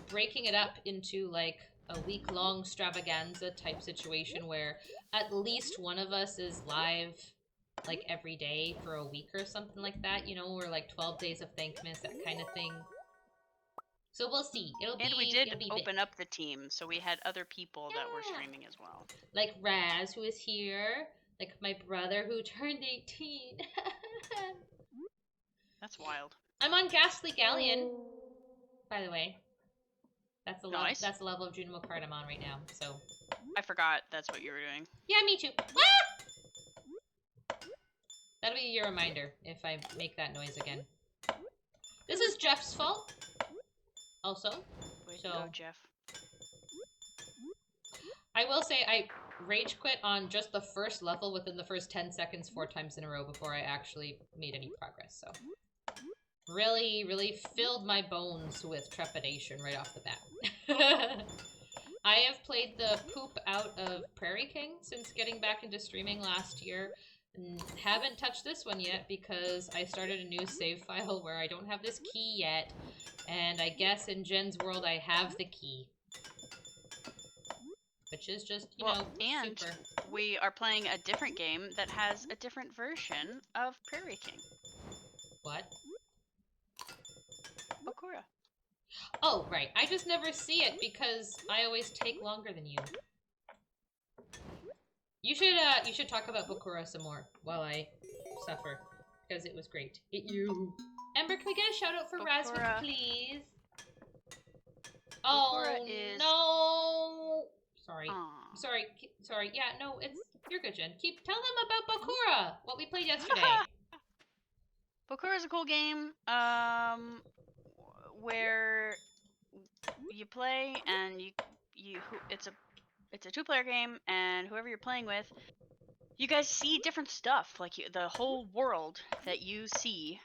breaking it up into like a week-long extravaganza type situation where at least one of us is live like every day for a week or something like that, or like 12 days of Thankmas, that kind of thing. So we'll see. We did open up the team, so we had other people that were streaming as well. Like Raz, who is here. Like my brother, who turned 18. That's wild. I'm on Ghastly Galleon, by the way. That's the nice. That's the level of Junimo card I'm on right now. So I forgot that's what you were doing. Yeah, me too. That'll be your reminder if I make that noise again. This is Jeff's fault. Also, Way to go, Jeff. I will say I rage quit on just the first level within the first 10 seconds 4 times in a row before I actually made any progress. So really, really filled my bones with trepidation right off the bat. I have played the poop out of Prairie King since getting back into streaming last year. Haven't touched this one yet because I started a new save file where I don't have this key yet. And I guess in Jen's world I have the key. Which is just, and super. We are playing a different game that has a different version of Prairie King. What? Bokura. Oh, right. I just never see it because I always take longer than you. You should talk about Bokura some more while I suffer, because it was great. You. Ember, can we get a shout out for Razvik, Bokura. please? Bokura Oh is... no! Sorry. Aww. Sorry. Sorry. Yeah, no, you're good, Jen. Tell them about Bokura, what we played yesterday. Bokura is a cool game, where you play and it's a 2-player game, and whoever you're playing with, you guys see different stuff. Like the whole world that you see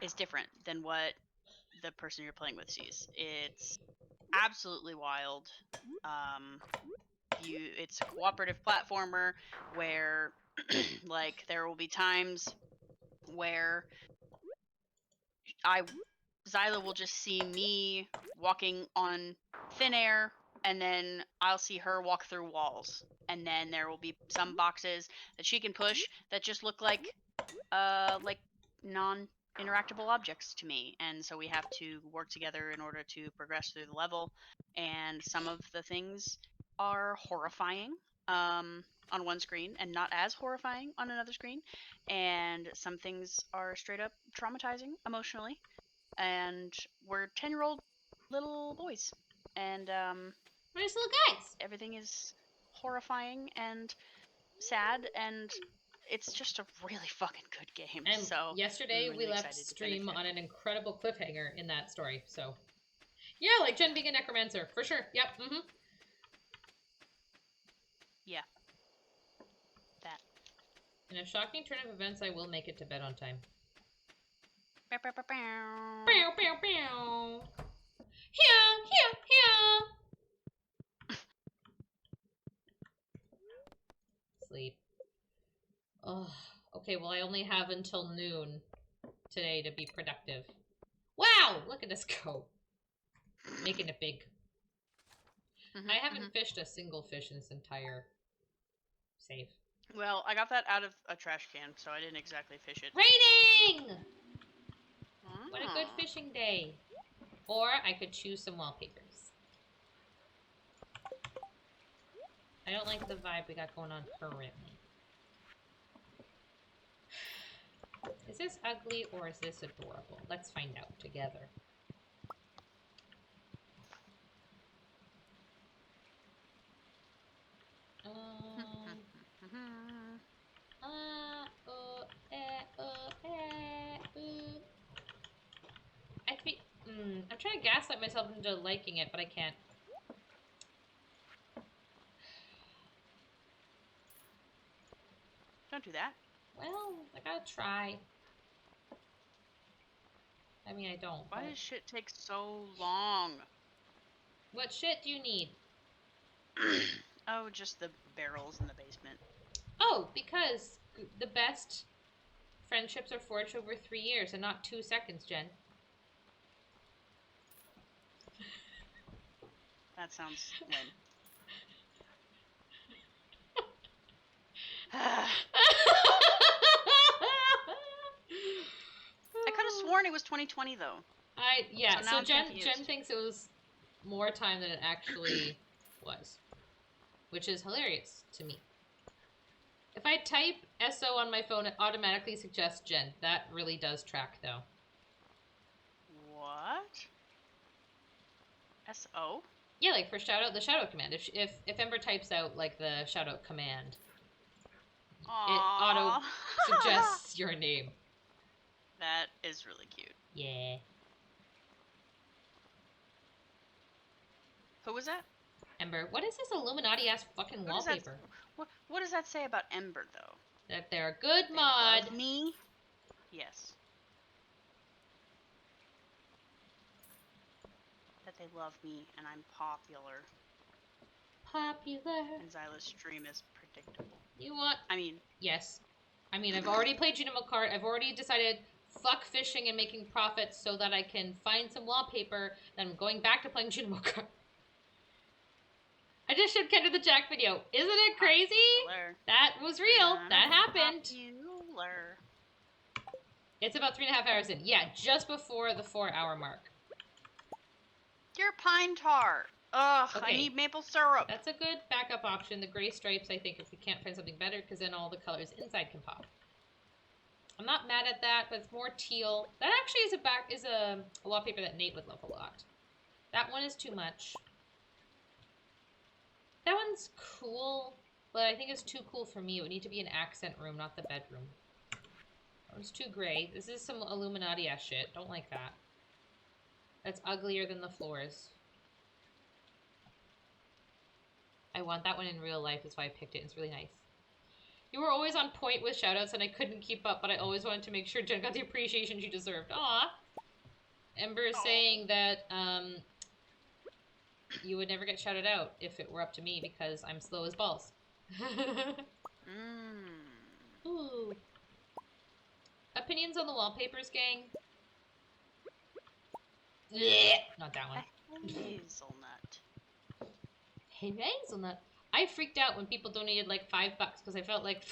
is different than what the person you're playing with sees. It's absolutely wild. It's a cooperative platformer where like there will be times where Xyla will just see me walking on thin air, and then I'll see her walk through walls. And then there will be some boxes that she can push that just look like non-interactable objects to me. And so we have to work together in order to progress through the level. And some of the things are horrifying on one screen and not as horrifying on another screen. And some things are straight up traumatizing emotionally. And we're 10-year-old little boys, and Nice little guys. everything is horrifying and sad, and it's just a really fucking good game. And so yesterday I'm we really left excited to stream finish it. on an incredible cliffhanger in that story, so... Yeah, like Jen being a necromancer, for sure. Yep, Yeah. That. In a shocking turn of events, I will make it to bed on time. Bow, bow, bow, bow. Bow, bow, bow. Here. Sleep. Oh, okay, well I only have until noon today to be productive. Wow, look at us go. Making it big. I haven't fished a single fish in this entire save. Well, I got that out of a trash can, so I didn't exactly fish it. Raining! What a good fishing day. Or I could choose some wallpapers. I don't like the vibe we got going on currently. Is this ugly or is this adorable? Let's find out together. I'm trying to gaslight myself into liking it, but I can't. Don't do that. Well, I gotta try. I mean, I don't. Why does shit take so long? What shit do you need? Oh, just the barrels in the basement. Oh, because the best friendships are forged over 3 years and not 2 seconds, Jen. That sounds lame. I could have sworn it was 2020 though. Yeah, So now so I'm Jen confused. thinks it was more time than it actually was. Which is hilarious to me. If I type SO on my phone, it automatically suggests Jen. That really does track, though. What? SO? Yeah, like for shoutout, the shoutout command. If Ember types out like the shoutout command, Aww. it auto suggests your name. That is really cute. Yeah. Who was that? Ember, what is this Illuminati ass fucking wallpaper? What does that say about Ember though? That they're a good They mod. love me? Yes. That they love me and I'm popular. Popular. And Xyla's stream is predictable. You want? I mean, yes. I mean, I've already played Junimo Kart. I've already decided fuck fishing and making profits so that I can find some wallpaper. Then I'm going back to playing Junimo Kart. I just showed Kendra the Jack video. Isn't it crazy? popular. That was real. That happened. Popular. It's about 3.5 hours in. Yeah, just before the 4-hour mark. You're pine tar. Ugh, I Okay. need maple syrup. That's a good backup option. The gray stripes, I think, if we can't find something better, because then all the colors inside can pop. I'm not mad at that, but it's more teal. That actually is a wallpaper that Nate would love a lot. That one is too much. That one's cool, but I think it's too cool for me. It would need to be an accent room, not the bedroom. That one's too gray. This is some Illuminati-ass shit. Don't like that. That's uglier than the floors. I want that one in real life. That's why I picked it. It's really nice. You were always on point with shoutouts, and I couldn't keep up, but I always wanted to make sure Jen got the appreciation she deserved. Aw. Ember is saying that you would never get shouted out if it were up to me because I'm slow as balls. Ooh. Opinions on the wallpapers, gang? Blech. Not that one. Hazelnut. Hey, hazelnut. I freaked out when people donated like $5 because I felt like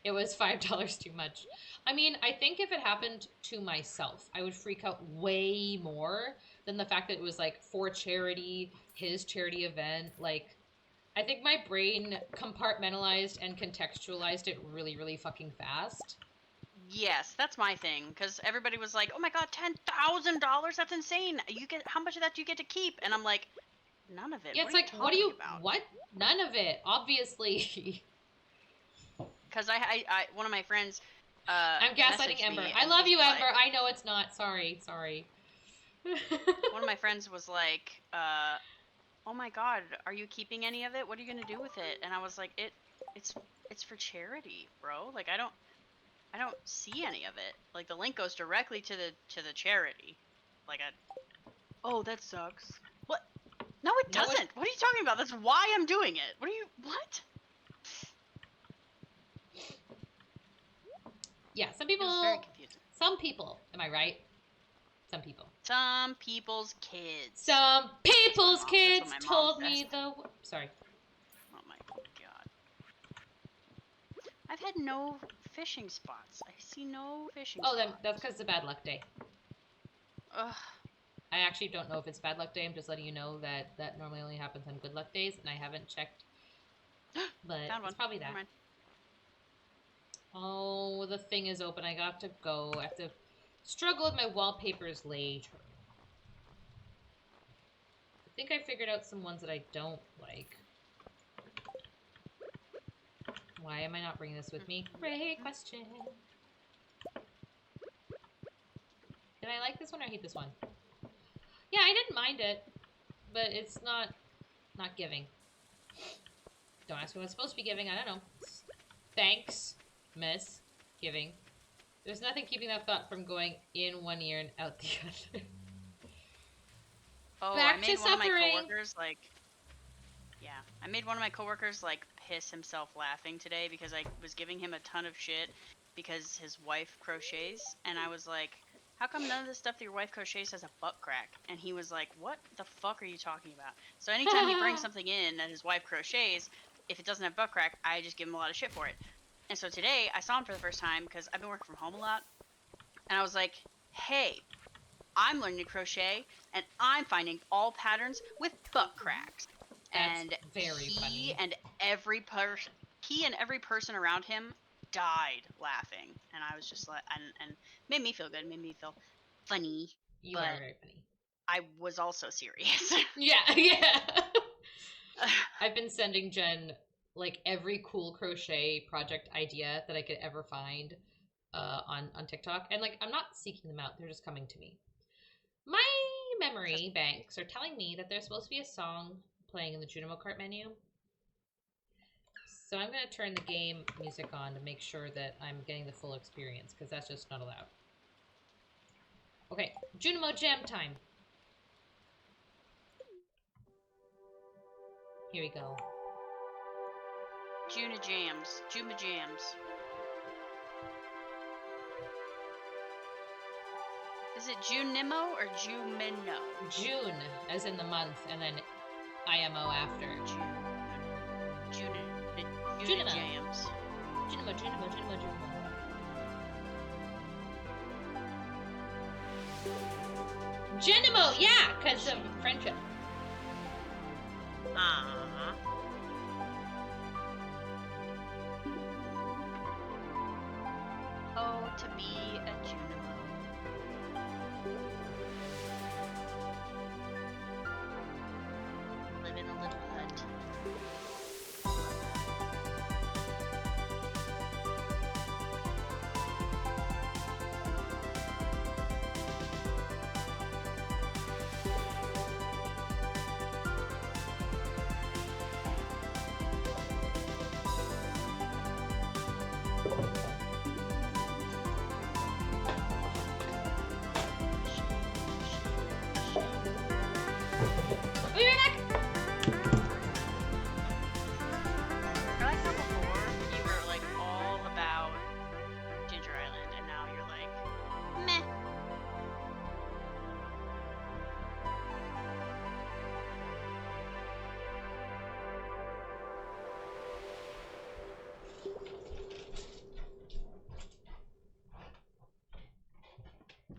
it was $5 too much. I mean, I think if it happened to myself, I would freak out way more than the fact that it was like for charity, his charity event. Like, I think my brain compartmentalized and contextualized it really, really fucking fast. Yes, that's my thing. Because everybody was like, "Oh my god, $10,000! That's insane! You get how much of that do you get to keep?" And I'm like, none of it. Yeah, what it's are like, you what do you, about? what? None of it, obviously. Because I one of my friends, I'm gaslighting messaged Ember. me I and love was you, like, Ember. I know it's not. Sorry. one of my friends was like, "Oh my god, are you keeping any of it? What are you gonna do with it?" And I was like, it's for charity, bro. Like I don't see any of it. Like the link goes directly to the charity. Like oh, that sucks. What? No, it No, doesn't. What are you talking about? That's why I'm doing it. What? Yeah, some It was very people, confusing. am I right? Some people. Some people's kids. Some people's kids That's what my mom told me says. the, sorry. Oh my god. I've had no fishing spots. I see no fishing Oh, spots. then that's because it's a bad luck day. Ugh. I actually don't know if it's bad luck day. I'm just letting you know that that normally only happens on good luck days, and I haven't checked. But Found one. it's probably Never that. mind. Oh, the thing is open. I got to go. I have to struggle with my wallpapers later. I think I figured out some ones that I don't like. Why am I not bringing this with me? Great question. Did I like this one or hate this one? Yeah, I didn't mind it, but it's not giving. Don't ask me what's supposed to be giving. I don't know. Thanks, miss. Giving. There's nothing keeping that thought from going in one ear and out the other. Oh, Back I made to one of my suffering. coworkers like. Yeah, I made one of my coworkers like piss himself laughing today because I was giving him a ton of shit because his wife crochets, and I was like, "How come none of the stuff that your wife crochets has a butt crack?" And he was like, "What the fuck are you talking about?" So anytime he brings something in that his wife crochets, if it doesn't have butt crack, I just give him a lot of shit for it. And so today I saw him for the first time because I've been working from home a lot, and I was like, "Hey, I'm learning to crochet, and I'm finding all patterns with butt cracks." That's And very funny. he and every person around him died laughing, and I was just like, and made me feel good, made me feel funny. You but are very funny. I was also serious. Yeah. I've been sending Jen like every cool crochet project idea that I could ever find on TikTok, and like I'm not seeking them out; they're just coming to me. My memory banks are telling me that there's supposed to be a song playing in the Junimo Kart menu. So I'm going to turn the game music on to make sure that I'm getting the full experience, because that's just not allowed. Okay, Junimo Jam time. Here we go. Juma Jams. Is it Junimo or Jumino? June, as in the month, and then IMO after. Junimo Jams. Junimo. Genimo, yeah, because of friendship. Uh-huh. Oh, to be a Junimo. Live in a little hut. We'll be right back. I like how before you were like all about Ginger Island, and now you're like, meh.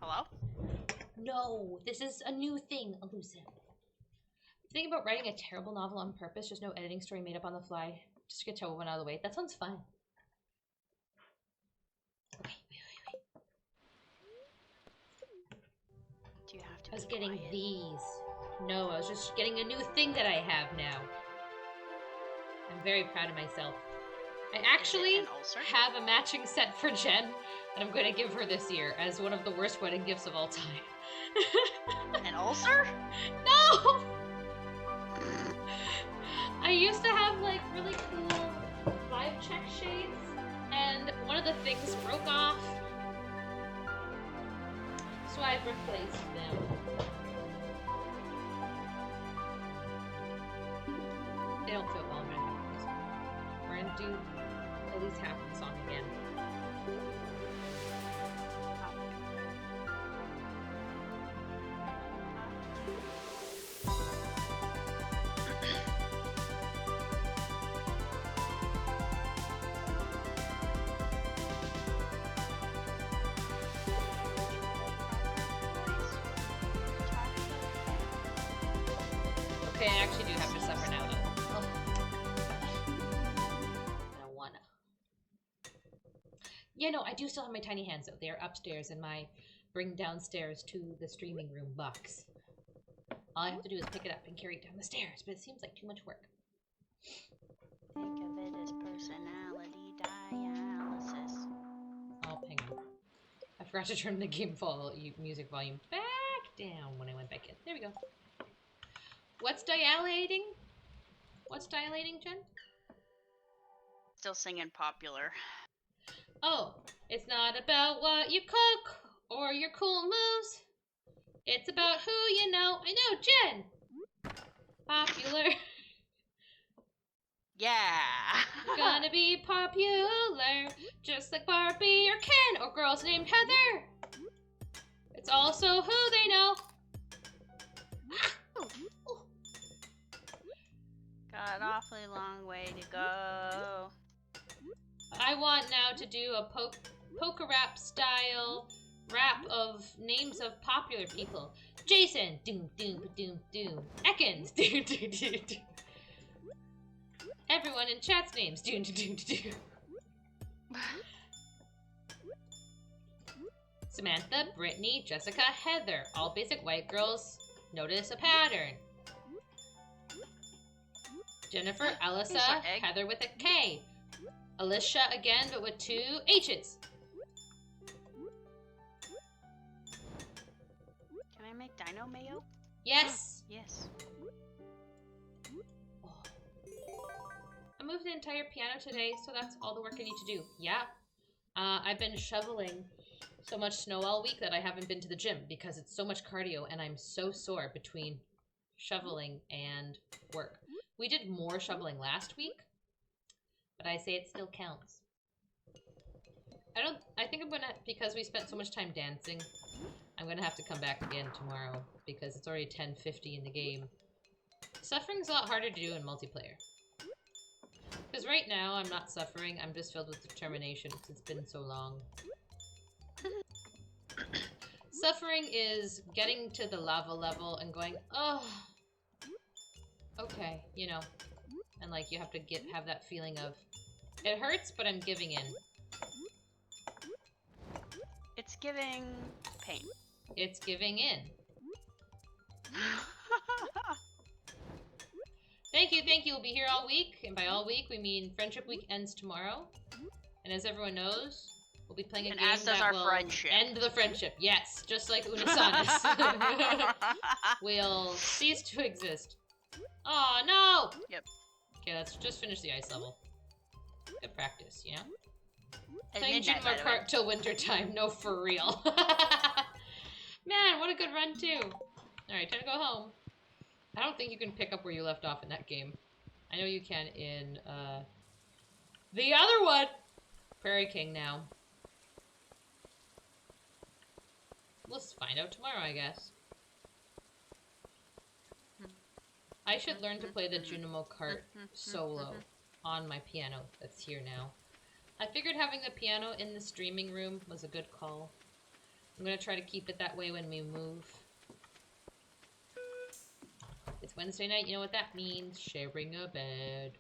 Hello? No, this is a new thing, elusive. Think about writing a terrible novel on purpose, just no editing story made up on the fly, just to get trouble one out of the way. That sounds fun. Wait. Do you have to I was be getting quiet? these. No, I was just getting a new thing that I have now. I'm very proud of myself. I actually an ulcer? have a matching set for Jen that I'm going to give her this year as one of the worst wedding gifts of all time. An ulcer? No! I used to have like really cool vibe check shades, and one of the things broke off, so I've replaced them. They don't fit well, but I have this one. We're gonna do at least half the song again. Okay, I actually do have to suffer now, though. Oh. I don't wanna. Yeah, no, I do still have my tiny hands, though. They are upstairs in my bring downstairs to the streaming room box. All I have to do is pick it up and carry it down the stairs, but it seems like too much work. Think of it as personality dialysis. Oh, hang on. I forgot to turn the music volume back down when I went back in. There we go. What's dilating? What's dilating, Jen? Still singing popular. Oh, it's not about what you cook or your cool moves. It's about who you know. I know, Jen! Popular. Yeah. Gonna be popular, just like Barbie or Ken or girls named Heather. It's also who they know. Got an awfully long way to go. I want now to do a polka rap style rap of names of popular people. Jason, doom doom doom doom. Ekans, doom doom doom doom. Everyone in chat's names, doom doom doom doom. Samantha, Brittany, Jessica, Heather. All basic white girls notice a pattern. Jennifer, Alyssa, egg. Heather with a K. Alicia again, but with 2 H's. Can I make dino mayo? Yes. Yes. Oh. I moved the entire piano today, so that's all the work I need to do. Yeah. I've been shoveling so much snow all week that I haven't been to the gym because it's so much cardio and I'm so sore between shoveling and work. We did more shoveling last week, but I say it still counts. I think I'm gonna, because we spent so much time dancing, I'm gonna have to come back again tomorrow because it's already 10:50 in the game. Suffering's a lot harder to do in multiplayer. Because right now I'm not suffering, I'm just filled with determination because it's been so long. Suffering is getting to the lava level and going, oh, okay, you know. And like you have to have that feeling of, it hurts, but I'm giving in. It's giving pain. It's giving in. Thank you, thank you. We'll be here all week. And by all week, we mean Friendship Week ends tomorrow. And as everyone knows, we'll be playing a game as does that our will friendship. end the friendship. Yes, just like Unisanis. We'll cease to exist. Oh no! Yep. Okay, let's just finish the ice level. Good practice, you know? At Playing midnight, by Juniper the way. Kart till winter time. No, for real. Man, what a good run, too. Alright, time to go home. I don't think you can pick up where you left off in that game. I know you can in, the other one! Prairie King now. Let's find out tomorrow, I guess. I should learn to play the Junimo Kart solo on my piano that's here now. I figured having the piano in the streaming room was a good call. I'm gonna try to keep it that way when we move. It's Wednesday night, you know what that means. Sharing a bed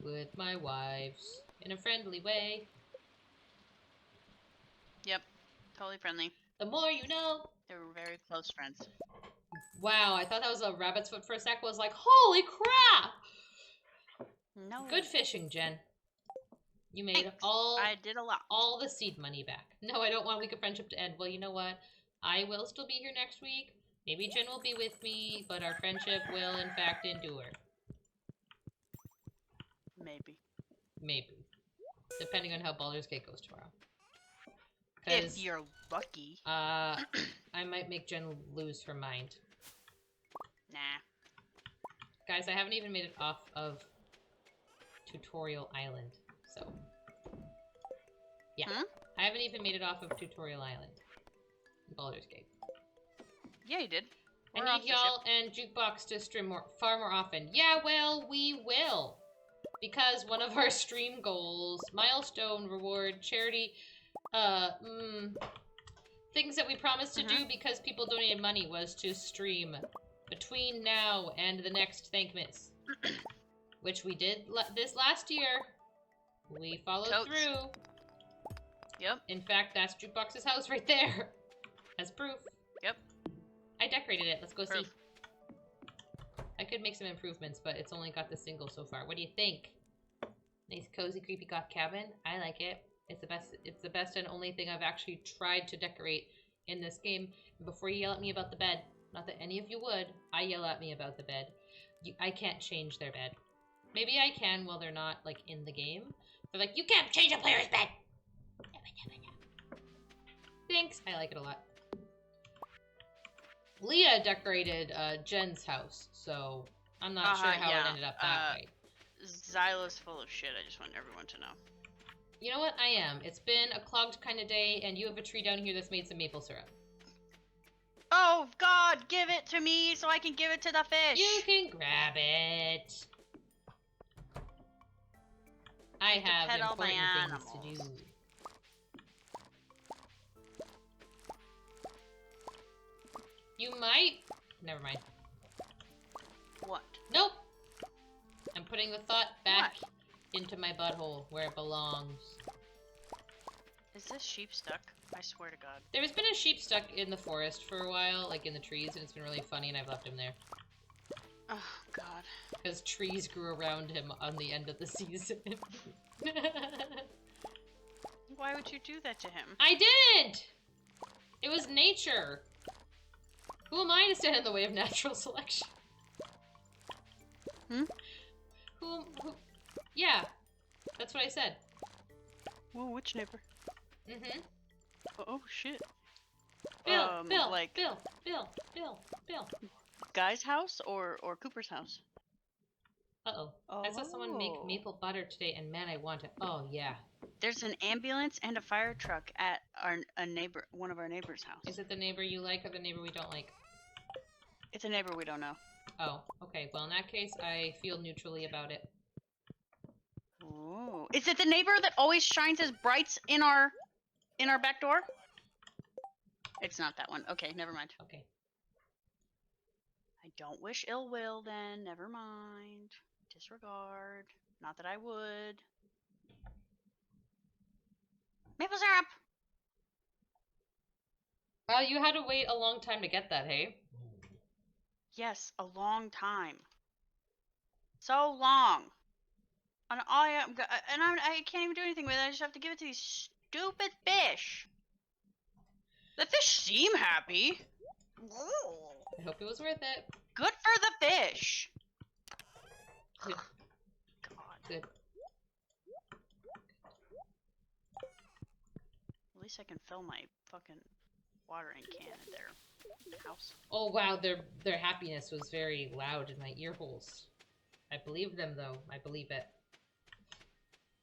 with my wives in a friendly way. Yep. Totally friendly. The more you know. They were very close friends. Wow, I thought that was a rabbit's foot for a sec. I was like, holy crap! No. Good fishing, Jen. You made Thanks. all I did a lot. all the seed money back. No, I don't want Week of Friendship to end. Well, you know what? I will still be here next week. Maybe Jen will be with me, but our friendship will, in fact, endure. Maybe. Maybe. Depending on how Baldur's Gate goes tomorrow. If you're lucky. I might make Jen lose her mind. Nah. Guys, I haven't even made it off of Tutorial Island, so... Yeah. Hmm? I haven't even made it off of Tutorial Island. Baldur's Gate. Yeah, you did. I We're off need the y'all and Jukebox to stream far more often. Yeah, well, we will. Because one of our stream goals, milestone, reward, charity, things that we promised to do because people donated money was to stream between now and the next Thankmas. Which we did this last year. We followed through. Yep. In fact, that's Jukebox's house right there. As proof. Yep. I decorated it. Let's go Proof. see. I could make some improvements, but it's only got the single so far. What do you think? Nice, cozy, creepy goth cabin. I like it. It's the best. It's the best and only thing I've actually tried to decorate in this game. And before you yell at me about the bed, not that any of you would, I yell at me about the bed. I can't change their bed. Maybe I can while they're not like in the game. They're like, you can't change a player's bed. Thanks. I like it a lot. Leah decorated Jen's house, so I'm not sure how it ended up that way. Xyla's full of shit, I just want everyone to know. You know what? I am. It's been a clogged kind of day, and you have a tree down here that's made some maple syrup. Oh, God, give it to me so I can give it to the fish! You can grab it. I have pet all my important things to animals. do. You might... Never mind. What? Nope! I'm putting the thought back into my butthole where it belongs. Is this sheep stuck? I swear to God. There's been a sheep stuck in the forest for a while, like in the trees, and it's been really funny, and I've left him there. Oh, God. Because trees grew around him on the end of the season. Why would you do that to him? I didn't! It was nature. Who am I to stand in the way of natural selection? Hmm? Who... Yeah. That's what I said. Whoa, which neighbor? Mm-hmm. Oh, shit. Bill, Bill, like... Bill, Bill, Bill, Bill. Guy's house or Cooper's house? Uh-oh. I saw someone make maple butter today, and man, I want it. Oh, yeah. There's an ambulance and a fire truck at one of our neighbor's house. Is it the neighbor you like or the neighbor we don't like? It's a neighbor we don't know. Oh, okay. Well, in that case, I feel neutrally about it. Ooh. Is it the neighbor that always shines his brights in our back door? It's not that one. Okay, never mind. Okay. I don't wish ill will then. Never mind. Disregard. Not that I would. Maple syrup! Well, you had to wait a long time to get that, hey? Yes, a long time. So long. And I can't even do anything with it. I just have to give it to these stupid fish. The fish seem happy. I hope it was worth it. Good for the fish. Good. God. Good. At least I can fill my fucking watering can in their house. Oh wow, their happiness was very loud in my ear holes. I believe them though. I believe it.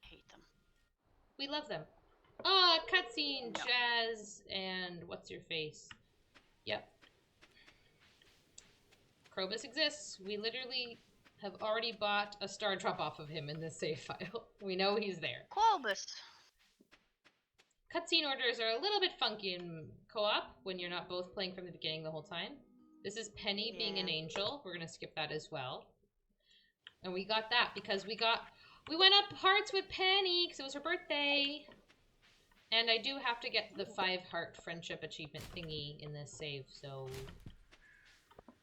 Hate them. We love them. Ah, cutscene, No. Jazz, and what's your face? Yep. Krobus exists. We literally have already bought a star drop off of him in this save file. We know he's there. Clovis. Cutscene orders are a little bit funky in co-op when you're not both playing from the beginning the whole time. This is Penny being an angel. We're gonna skip that as well. And we got that because we went up hearts with Penny because it was her birthday. And I do have to get the 5-heart friendship achievement thingy in this save, so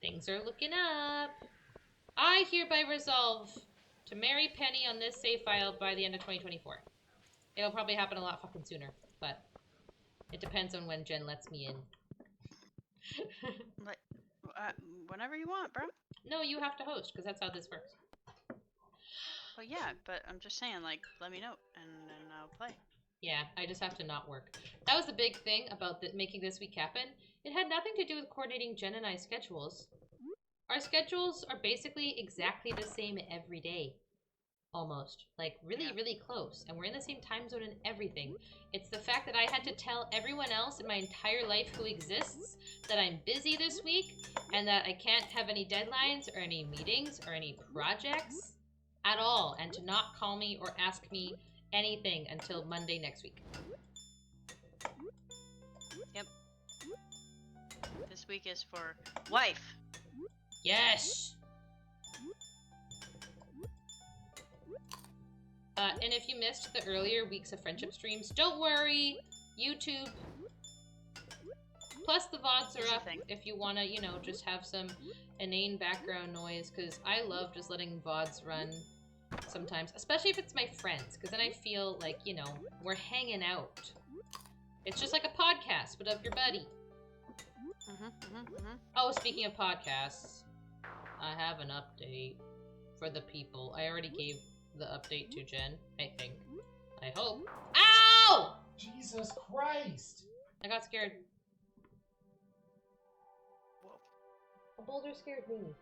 things are looking up. I hereby resolve to marry Penny on this save file by the end of 2024. It'll probably happen a lot fucking sooner, but it depends on when Jen lets me in. Like, whenever you want, bro. No, you have to host, because that's how this works. Well, yeah, but I'm just saying, like, let me know, and then I'll play. Yeah, I just have to not work. That was the big thing about making this week happen. It had nothing to do with coordinating Jen and I's schedules. Our schedules are basically exactly the same every day. Almost. Like, really, really close. And we're in the same time zone and everything. It's the fact that I had to tell everyone else in my entire life who exists that I'm busy this week and that I can't have any deadlines or any meetings or any projects at all, and to not call me or ask me anything until Monday next week. Yep. This week is for wife. Yes! And if you missed the earlier weeks of friendship streams, don't worry. YouTube. Plus the VODs are up if you want to, you know, just have some inane background noise, because I love just letting VODs run sometimes, especially if it's my friends, because then I feel like, you know, we're hanging out. It's just like a podcast, but of your buddy. Oh, speaking of podcasts, I have an update for the people. I already gave the update to Jen, I think. I hope. Ow! Jesus Christ! I got scared. Whoa. A boulder scared me.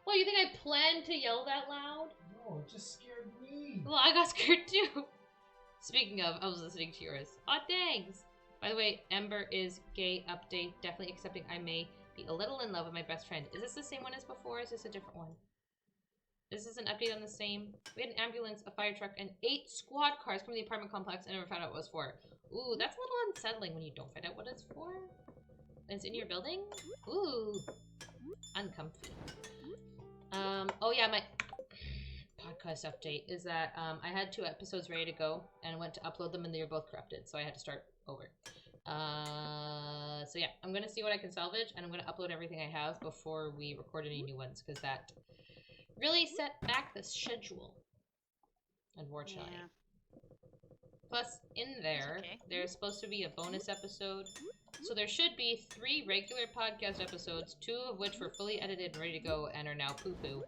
Well, you think I planned to yell that loud? No, it just scared me. Well, I got scared too. Speaking of, I was listening to yours. Aw, thanks. By the way, Ember is gay update. Definitely accepting I may be a little in love with my best friend. Is this the same one as before, or is this a different one? This is an update on the same. We had an ambulance, a fire truck, and 8 squad cars from the apartment complex. I never found out what it was for. Ooh, that's a little unsettling when you don't find out what it's for. And it's in your building? Ooh. Uncomfy. Oh yeah, my podcast update is that I had 2 episodes ready to go and went to upload them and they were both corrupted, so I had to start over. So yeah, I'm gonna see what I can salvage and I'm gonna upload everything I have before we record any new ones, because that really set back the schedule, unfortunately. Yeah. Plus, in there, there's supposed to be a bonus episode. So there should be 3 regular podcast episodes, 2 of which were fully edited and ready to go and are now poo-poo.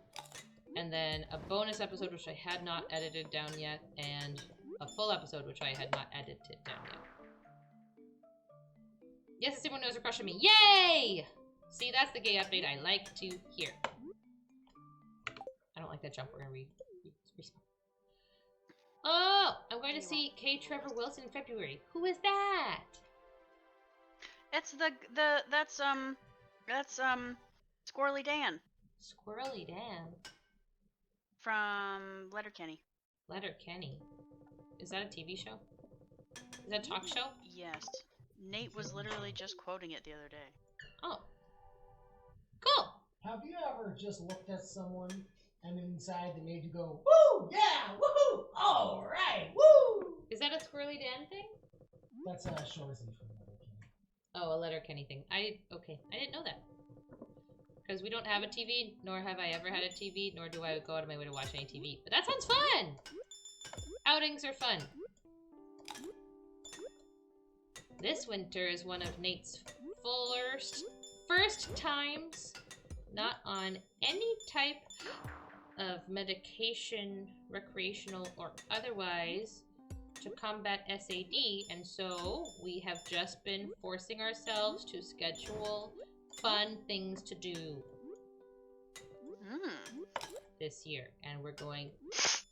And then a bonus episode which I had not edited down yet, and a full episode which I had not edited down yet. Yes, everyone knows you're crushing me. Yay! See, that's the gay update I like to hear. I don't like that jump. We're gonna respawn. Oh, I'm going to see K. Trevor Wilson in February. Who is that? It's that's Squirrely Dan. Squirrely Dan. From Letterkenny. Letterkenny. Is that a TV show? Is that a talk show? Yes. Nate was literally just quoting it the other day. Oh. Cool. Have you ever just looked at someone and inside they made you go, woo, yeah, woohoo, all right, woo? Is that a Squirrely Dan thing? That's Shorzy from Letterkenny. Oh, a Letterkenny thing. Okay. I didn't know that. Because we don't have a TV, nor have I ever had a TV, nor do I go out of my way to watch any TV. But that sounds fun! Outings are fun. This winter is one of Nate's first times not on any type of medication, recreational or otherwise, to combat SAD, and so we have just been forcing ourselves to schedule fun things to do this year. And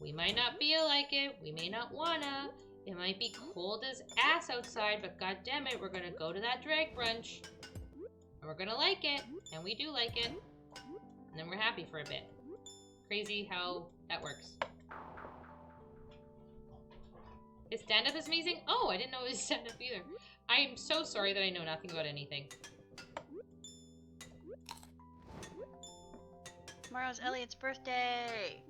we might not feel like it, we may not wanna, it might be cold as ass outside, but god damn it, we're gonna go to that drag brunch. And we're gonna like it, and we do like it. And then we're happy for a bit. Crazy how that works. His stand-up is amazing? Oh, I didn't know it was stand-up either. I'm so sorry that I know nothing about anything. Tomorrow's Elliot's birthday!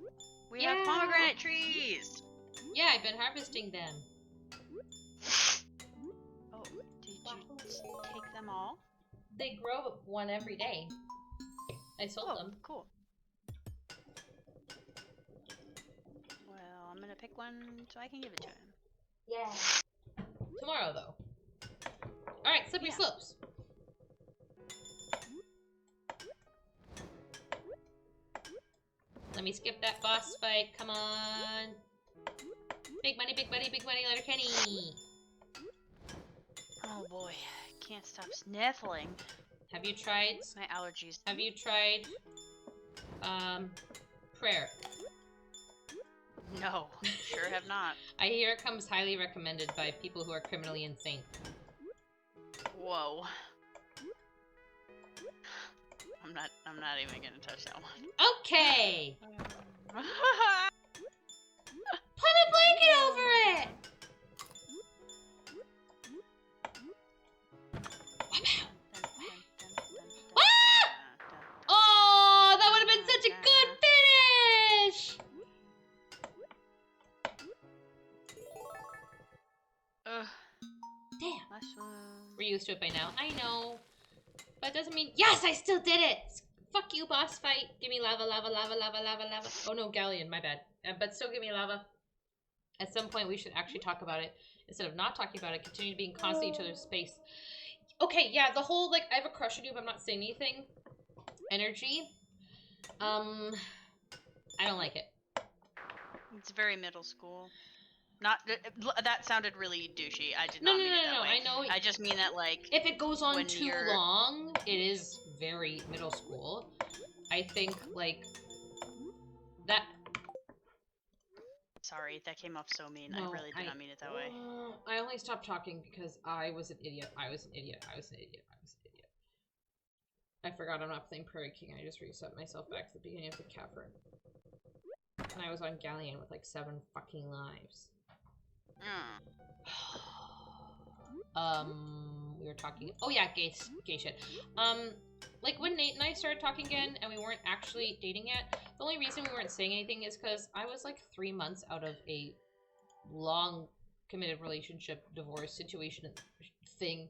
We have pomegranate trees! Yeah, I've been harvesting them. Oh, did you take them all? They grow one every day. I sold them. Cool. Well, I'm gonna pick one so I can give it to him. Yeah. Tomorrow, though. Alright, slippery slopes. Let me skip that boss fight. Come on. Big money, big money, big money, Letterkenny. Oh boy, can't stop sniffling. Have you tried? My allergies. Have you tried? Prayer. No, sure have not. I hear it comes highly recommended by people who are criminally insane. Whoa. I'm not even gonna touch that one. Okay! Put a blanket over it! Oh, that would have been such a good finish! Ugh. Damn. Mushroom. We're used to it by now. I know. But it doesn't mean... Yes, I still did it! Fuck you, boss fight. Give me lava, lava, lava, lava, lava, lava. Oh no, Galleon, my bad. But still give me lava. At some point, we should actually talk about it. Instead of not talking about it, continue to be in constant each other's space. Okay, yeah, the whole, like, I have a crush on you, but I'm not saying anything. Energy. I don't like it. It's very middle school. Not that sounded really douchey. I did not mean it that way. I know. I just mean that, like, if it goes on when too you're... long, it is very middle school. I think, like, that... Sorry, that came off so mean. No, I really did not mean it that way. I only stopped talking because I was an idiot. I was an idiot. I forgot I'm not playing Prairie King. I just reset myself back to the beginning of the cavern. And I was on Galleon with, like, 7 fucking lives. We were talking... Oh, yeah, gay shit. Like, when Nate and I started talking again, and we weren't actually dating yet, the only reason we weren't saying anything is because I was, like, 3 months out of a long committed relationship, divorce situation thing,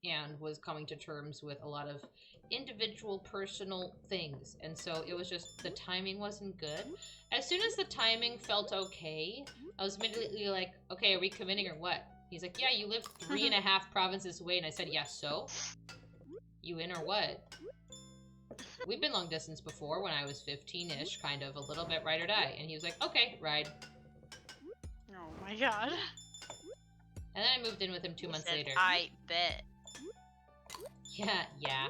and was coming to terms with a lot of individual personal things. And so it was just, the timing wasn't good. As soon as the timing felt okay, I was immediately like, okay, are we committing or what? He's like, yeah, you live 3.5 provinces away. And I said, yeah, so? You in or what? We've been long distance before when I was 15-ish, kind of, a little bit ride or die. And he was like, okay, ride. Oh my god. And then I moved in with him 2 months later. I bet. Yeah.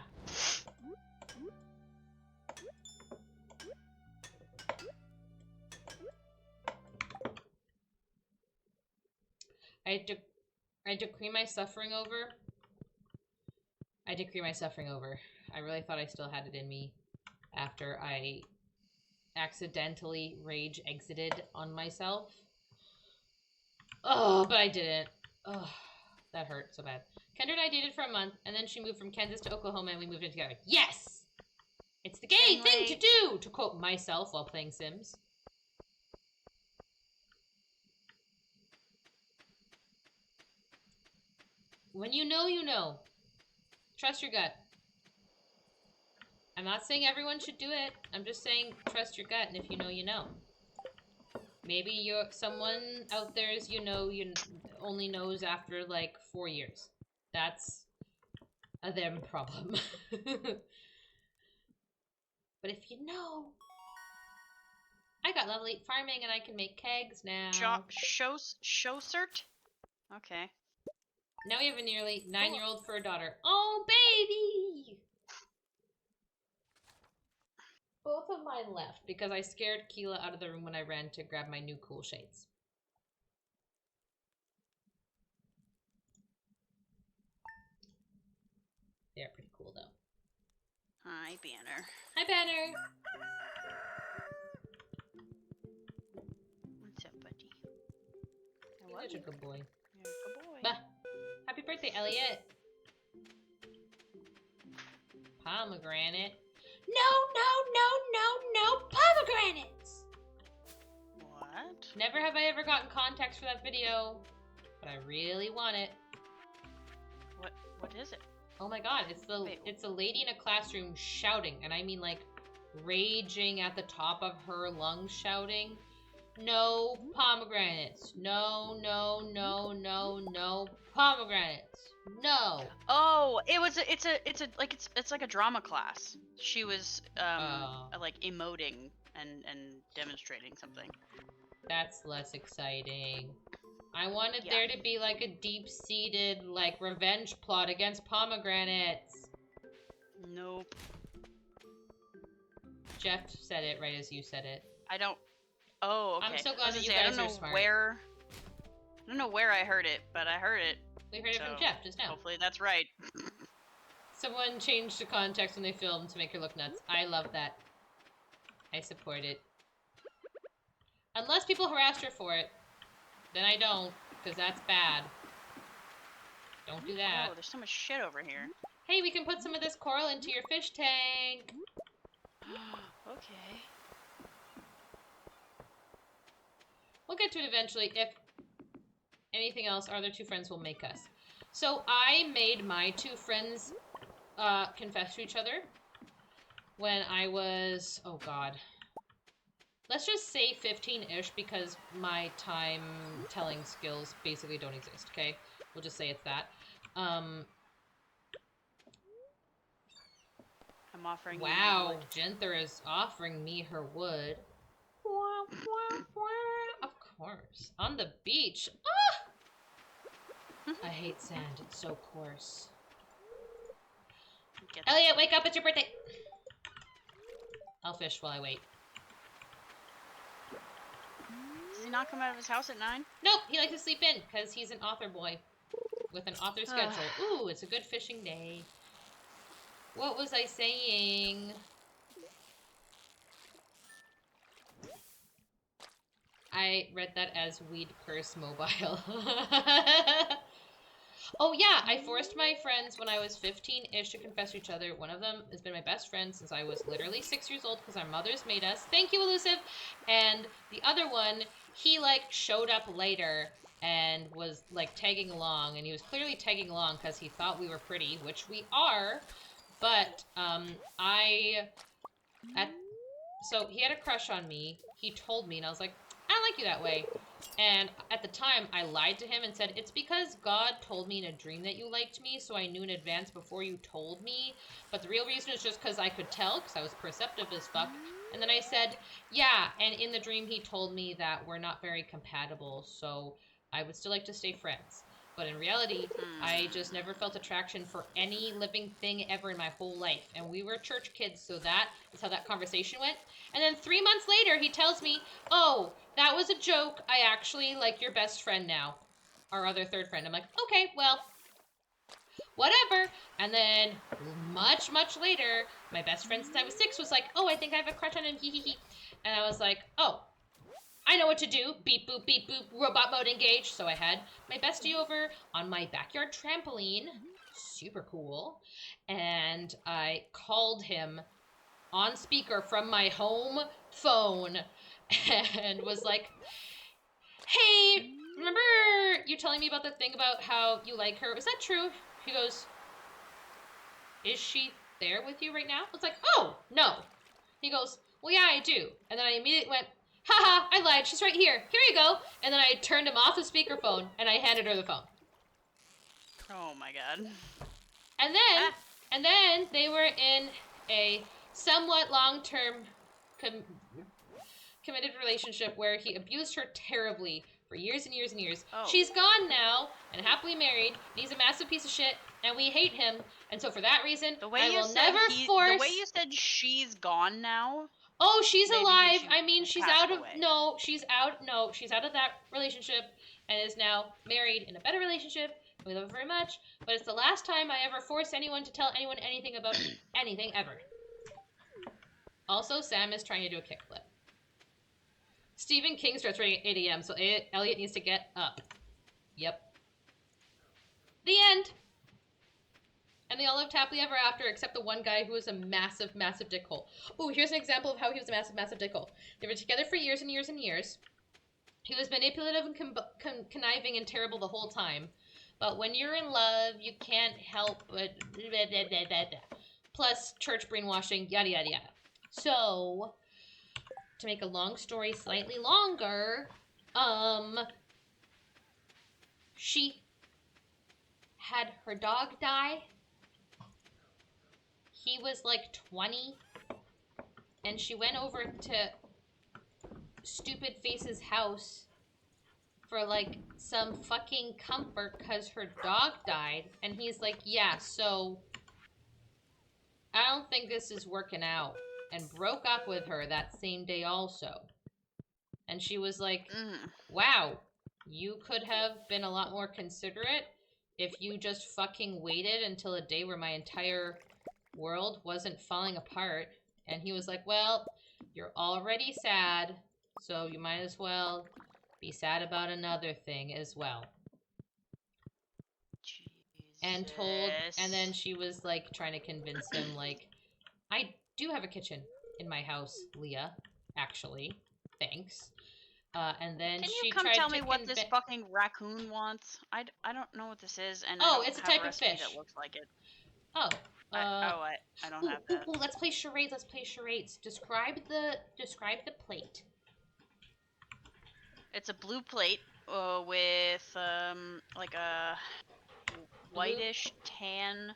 I decree my suffering over. I really thought I still had it in me after I accidentally rage exited on myself. Oh, but I didn't. Oh. That hurt so bad. Kendra and I dated for a month, and then she moved from Kansas to Oklahoma, and we moved in together. Yes! It's the gay thing to do, to quote myself while playing Sims. When you know, you know. Trust your gut. I'm not saying everyone should do it. I'm just saying trust your gut, and if you know, you know. Maybe someone out there is you only knows after like 4 years. That's a them problem. But if you know, I got level 8 farming and I can make kegs now. Show cert? Okay. Now we have a nearly 9-year-old for a daughter. Oh, baby! Both of mine left because I scared Xyla out of the room when I ran to grab my new cool shades. They're pretty cool though. Hi, Banner. Hi, Banner! What's up, buddy? You're such a good boy. You're a good boy. Bah. Happy birthday, Elliot! Pomegranate. No pomegranates! What? Never have I ever gotten context for that video, but I really want it. What is it? Oh my god, it's a lady in a classroom shouting, and I mean like raging at the top of her lungs shouting, "No pomegranates! No pomegranates! No!" Oh, it's like a drama class. She was like emoting and demonstrating something. That's less exciting. I wanted Yeah. there to be like a deep-seated like revenge plot against pomegranates. Nope. Jeff said it right as you said it. I don't. Oh, okay. I'm so I glad was that gonna you say, guys I are don't know smart. I don't know where I heard it, but I heard it. We heard it So, from Jeff just now. Hopefully that's right. Someone changed the context when they filmed to make her look nuts. I love that. I support it. Unless people harassed her for it. Then I don't, because that's bad. Don't do that. Oh, there's so much shit over here. Hey, we can put some of this coral into your fish tank. Okay. We'll get to it eventually. If anything else, our other two friends will make us. So I made my two friends confess to each other when I was, oh god. Let's just say 15-ish because my time telling skills basically don't exist, okay? We'll just say it's that. I'm offering Wow, you wood. Genther is offering me her wood. Of course. On the beach. Ah! I hate sand. It's so coarse. Get Elliot, wake up. It's your birthday. I'll fish while I wait. Does he not come out of his house at 9? Nope, he likes to sleep in because he's an author boy with an author schedule. Ooh, it's a good fishing day. What was I saying? I read that as Weed Curse Mobile. Oh yeah, I forced my friends when I was 15-ish to confess to each other. One of them has been my best friend since I was literally 6 years old because our mothers made us. Thank you, Elusive! And the other one, he like showed up later and was like tagging along, and he was clearly tagging along because he thought we were pretty, which we are, but so he had a crush on me. He told me, and I was like, I like you that way. And at the time, I lied to him and said, it's because God told me in a dream that you liked me, so I knew in advance before you told me. But the real reason is just because I could tell, because I was perceptive as fuck. And then I said, yeah, and in the dream he told me that we're not very compatible, so I would still like to stay friends. But in reality, I just never felt attraction for any living thing ever in my whole life. And we were church kids, so that is how that conversation went. And then 3 months later, he tells me, oh, that was a joke. I actually like your best friend now. Our other third friend. I'm like, okay, well, whatever. And then much, much later, my best friend since I was 6 was like, oh, I think I have a crush on him, hee hee hee. And I was like, oh, I know what to do. Beep, boop, robot mode engaged. So I had my bestie over on my backyard trampoline. Super cool. And I called him on speaker from my home phone and was like, hey, remember you telling me about the thing about how you like her? Is that true? He goes, is she there with you right now? I was like, oh, no. He goes, well, yeah, I do. And then I immediately went, haha, I lied. She's right here. Here you go. And then I turned him off the speakerphone and I handed her the phone. Oh my god. And then they were in a somewhat long-term committed relationship where he abused her terribly for years and years and years. Oh. She's gone now and happily married. And he's a massive piece of shit, and we hate him. And so for that reason, I will never force. The way you said she's gone now. Oh, she's Maybe alive. she I mean, she's passed out of away. she's out of that relationship and is now married in a better relationship. We love her very much, but it's the last time I ever forced anyone to tell anyone anything about anything ever. Also, Sam is trying to do a kickflip. Stephen King starts writing at 8 a.m., so Elliot needs to get up. Yep. The end. And they all lived happily ever after, except the one guy who was a massive, massive dickhole. Ooh, here's an example of how he was a massive, massive dickhole. They were together for years and years and years. He was manipulative and conniving and terrible the whole time. But when you're in love, you can't help but... Plus, church brainwashing, yada, yada, yada. So, to make a long story slightly longer, she had her dog die. He was like 20, and she went over to Stupid Face's house for like some fucking comfort because her dog died, and he's like, yeah, so I don't think this is working out, and broke up with her that same day also. And she was like, wow, you could have been a lot more considerate if you just fucking waited until a day where my entire world wasn't falling apart. And he was like, well, you're already sad, so you might as well be sad about another thing as well. Jesus. And then she was like trying to convince him, like, I do have a kitchen in my house, Leah, actually. Thanks. And then Can she you come tried tell to me what this fucking raccoon wants? I don't know what this is, and Oh, I don't it's a have type a of recipe fish. that looks like it. Oh. I don't have that. Ooh, let's play charades. Let's play charades. Describe the plate. It's a blue plate with like a whitish tan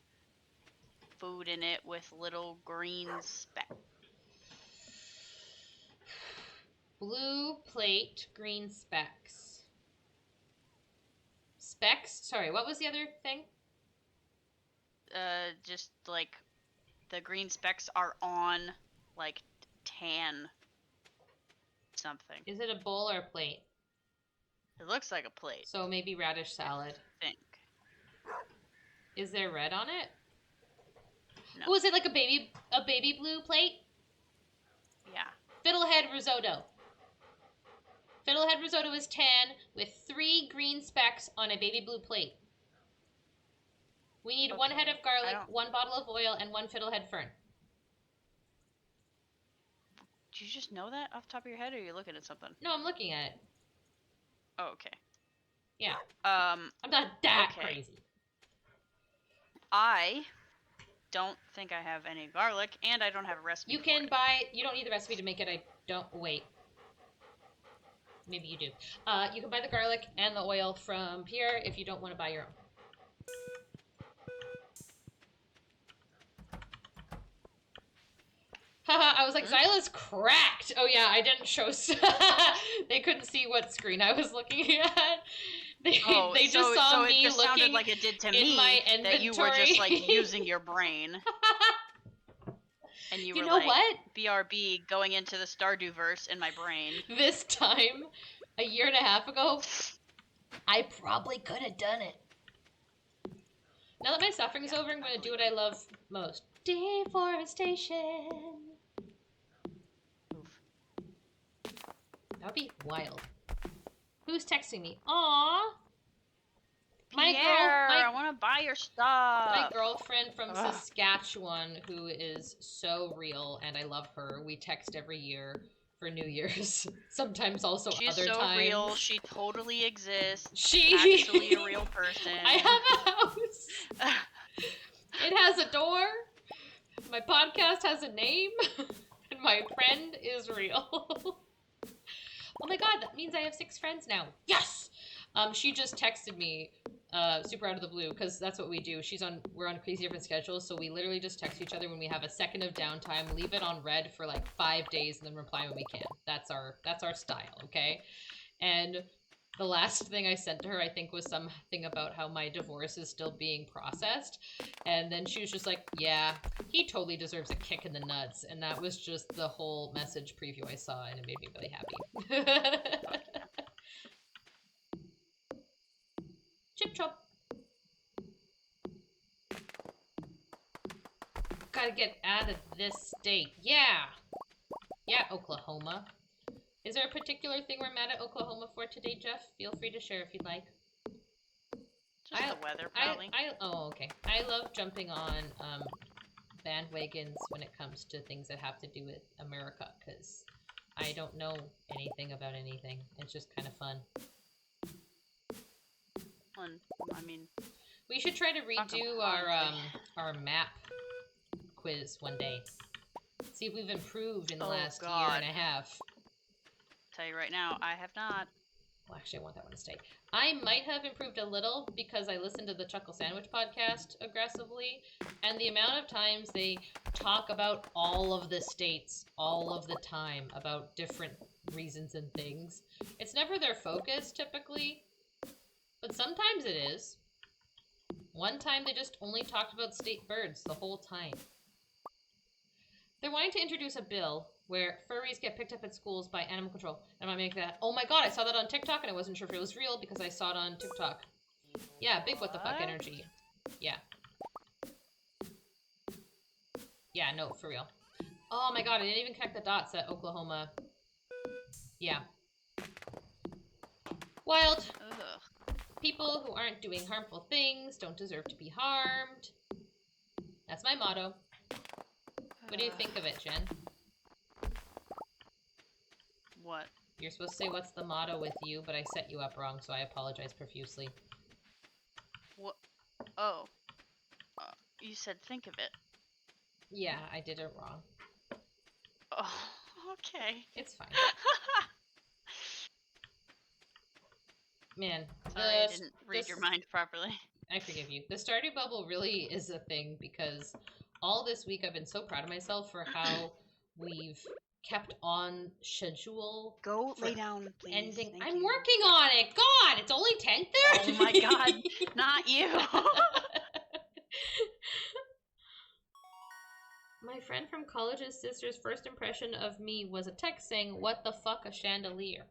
food in it with little green specks. Blue plate, green specks. Specks? Sorry, what was the other thing? Just like the green specks are on like tan something. Is it a bowl or a plate? It looks like a plate. So maybe radish salad. I think. Is there red on it? No. Oh, is it like a baby blue plate? Yeah. Fiddlehead risotto. Fiddlehead risotto is tan with 3 green specks on a baby blue plate. We need 1 head of garlic, 1 bottle of oil, and 1 fiddlehead fern. Do you just know that off the top of your head, or are you looking at something? No, I'm looking at it. Oh, okay. Yeah. I'm not that okay. crazy. I don't think I have any garlic, and I don't have a recipe. You can buy. You don't need the recipe to make it. I don't. Wait. Maybe you do. You can buy the garlic and the oil from Pierre if you don't want to buy your own. Haha, I was like, Xyla's cracked. Oh yeah, I didn't show. They couldn't see what screen I was looking at. They just saw me it just looking sounded like it did to me my inventory. that you were just like using your brain. And you were know like, what? BRB going into the Stardew-verse in my brain. This time, a year and a half ago, I probably could have done it. Now that my suffering's over, I'm going to do what I love most. Deforestation. That would be wild. Who's texting me? Aww. Pierre, I want to buy your stuff. My girlfriend from Saskatchewan, who is so real, and I love her. We text every year for New Year's. Sometimes also She's other so times. real. She totally exists. She actually a real person. I have a house. It has a door. My podcast has a name. And my friend is real. Oh my god, that means I have 6 friends now. Yes! She just texted me super out of the blue, because that's what we do. We're on crazy different schedules, so we literally just text each other when we have a second of downtime, leave it on red for like 5 days, and then reply when we can. That's our style, okay? And the last thing I sent to her, I think, was something about how my divorce is still being processed. And then she was just like, yeah, he totally deserves a kick in the nuts. And that was just the whole message preview I saw, and it made me really happy. Chip chop. Gotta get out of this state. Yeah. Yeah, Oklahoma. Is there a particular thing we're mad at Oklahoma for today, Jeff? Feel free to share if you'd like. Just the weather, probably. Oh, okay. I love jumping on bandwagons when it comes to things that have to do with America, because I don't know anything about anything. It's just kind of fun. I mean, we should try to redo our map quiz one day. See if we've improved in the last year and a half. Tell you right now, I have not. Well, actually, I want that one to stay. I might have improved a little because I listened to the Chuckle Sandwich podcast aggressively, and the amount of times they talk about all of the states all of the time about different reasons and things. It's never their focus, typically, but sometimes it is. One time they just only talked about state birds the whole time. They're wanting to introduce a bill where furries get picked up at schools by animal control. And I'm making that. Oh my god, I saw that on TikTok and I wasn't sure if it was real because I saw it on TikTok. Yeah, big what the fuck energy. Yeah. Yeah, no, for real. Oh my god, I didn't even connect the dots that Oklahoma. Yeah. Wild. Ugh. People who aren't doing harmful things don't deserve to be harmed. That's my motto. What do you think of it, Jen? What? You're supposed to say what's the motto with you, but I set you up wrong, so I apologize profusely. What? Oh. You said think of it. Yeah, I did it wrong. Oh, okay. It's fine. Man. Sorry, I didn't read your mind properly. I forgive you. The Stardew Bubble really is a thing because all this week I've been so proud of myself for how we've kept on schedule. Go lay down, please. Ending. Thank I'm you. working on it. God, it's only 10:30. Oh my god, not you. My friend from college's sister's first impression of me was a text saying, "What the fuck, a chandelier?"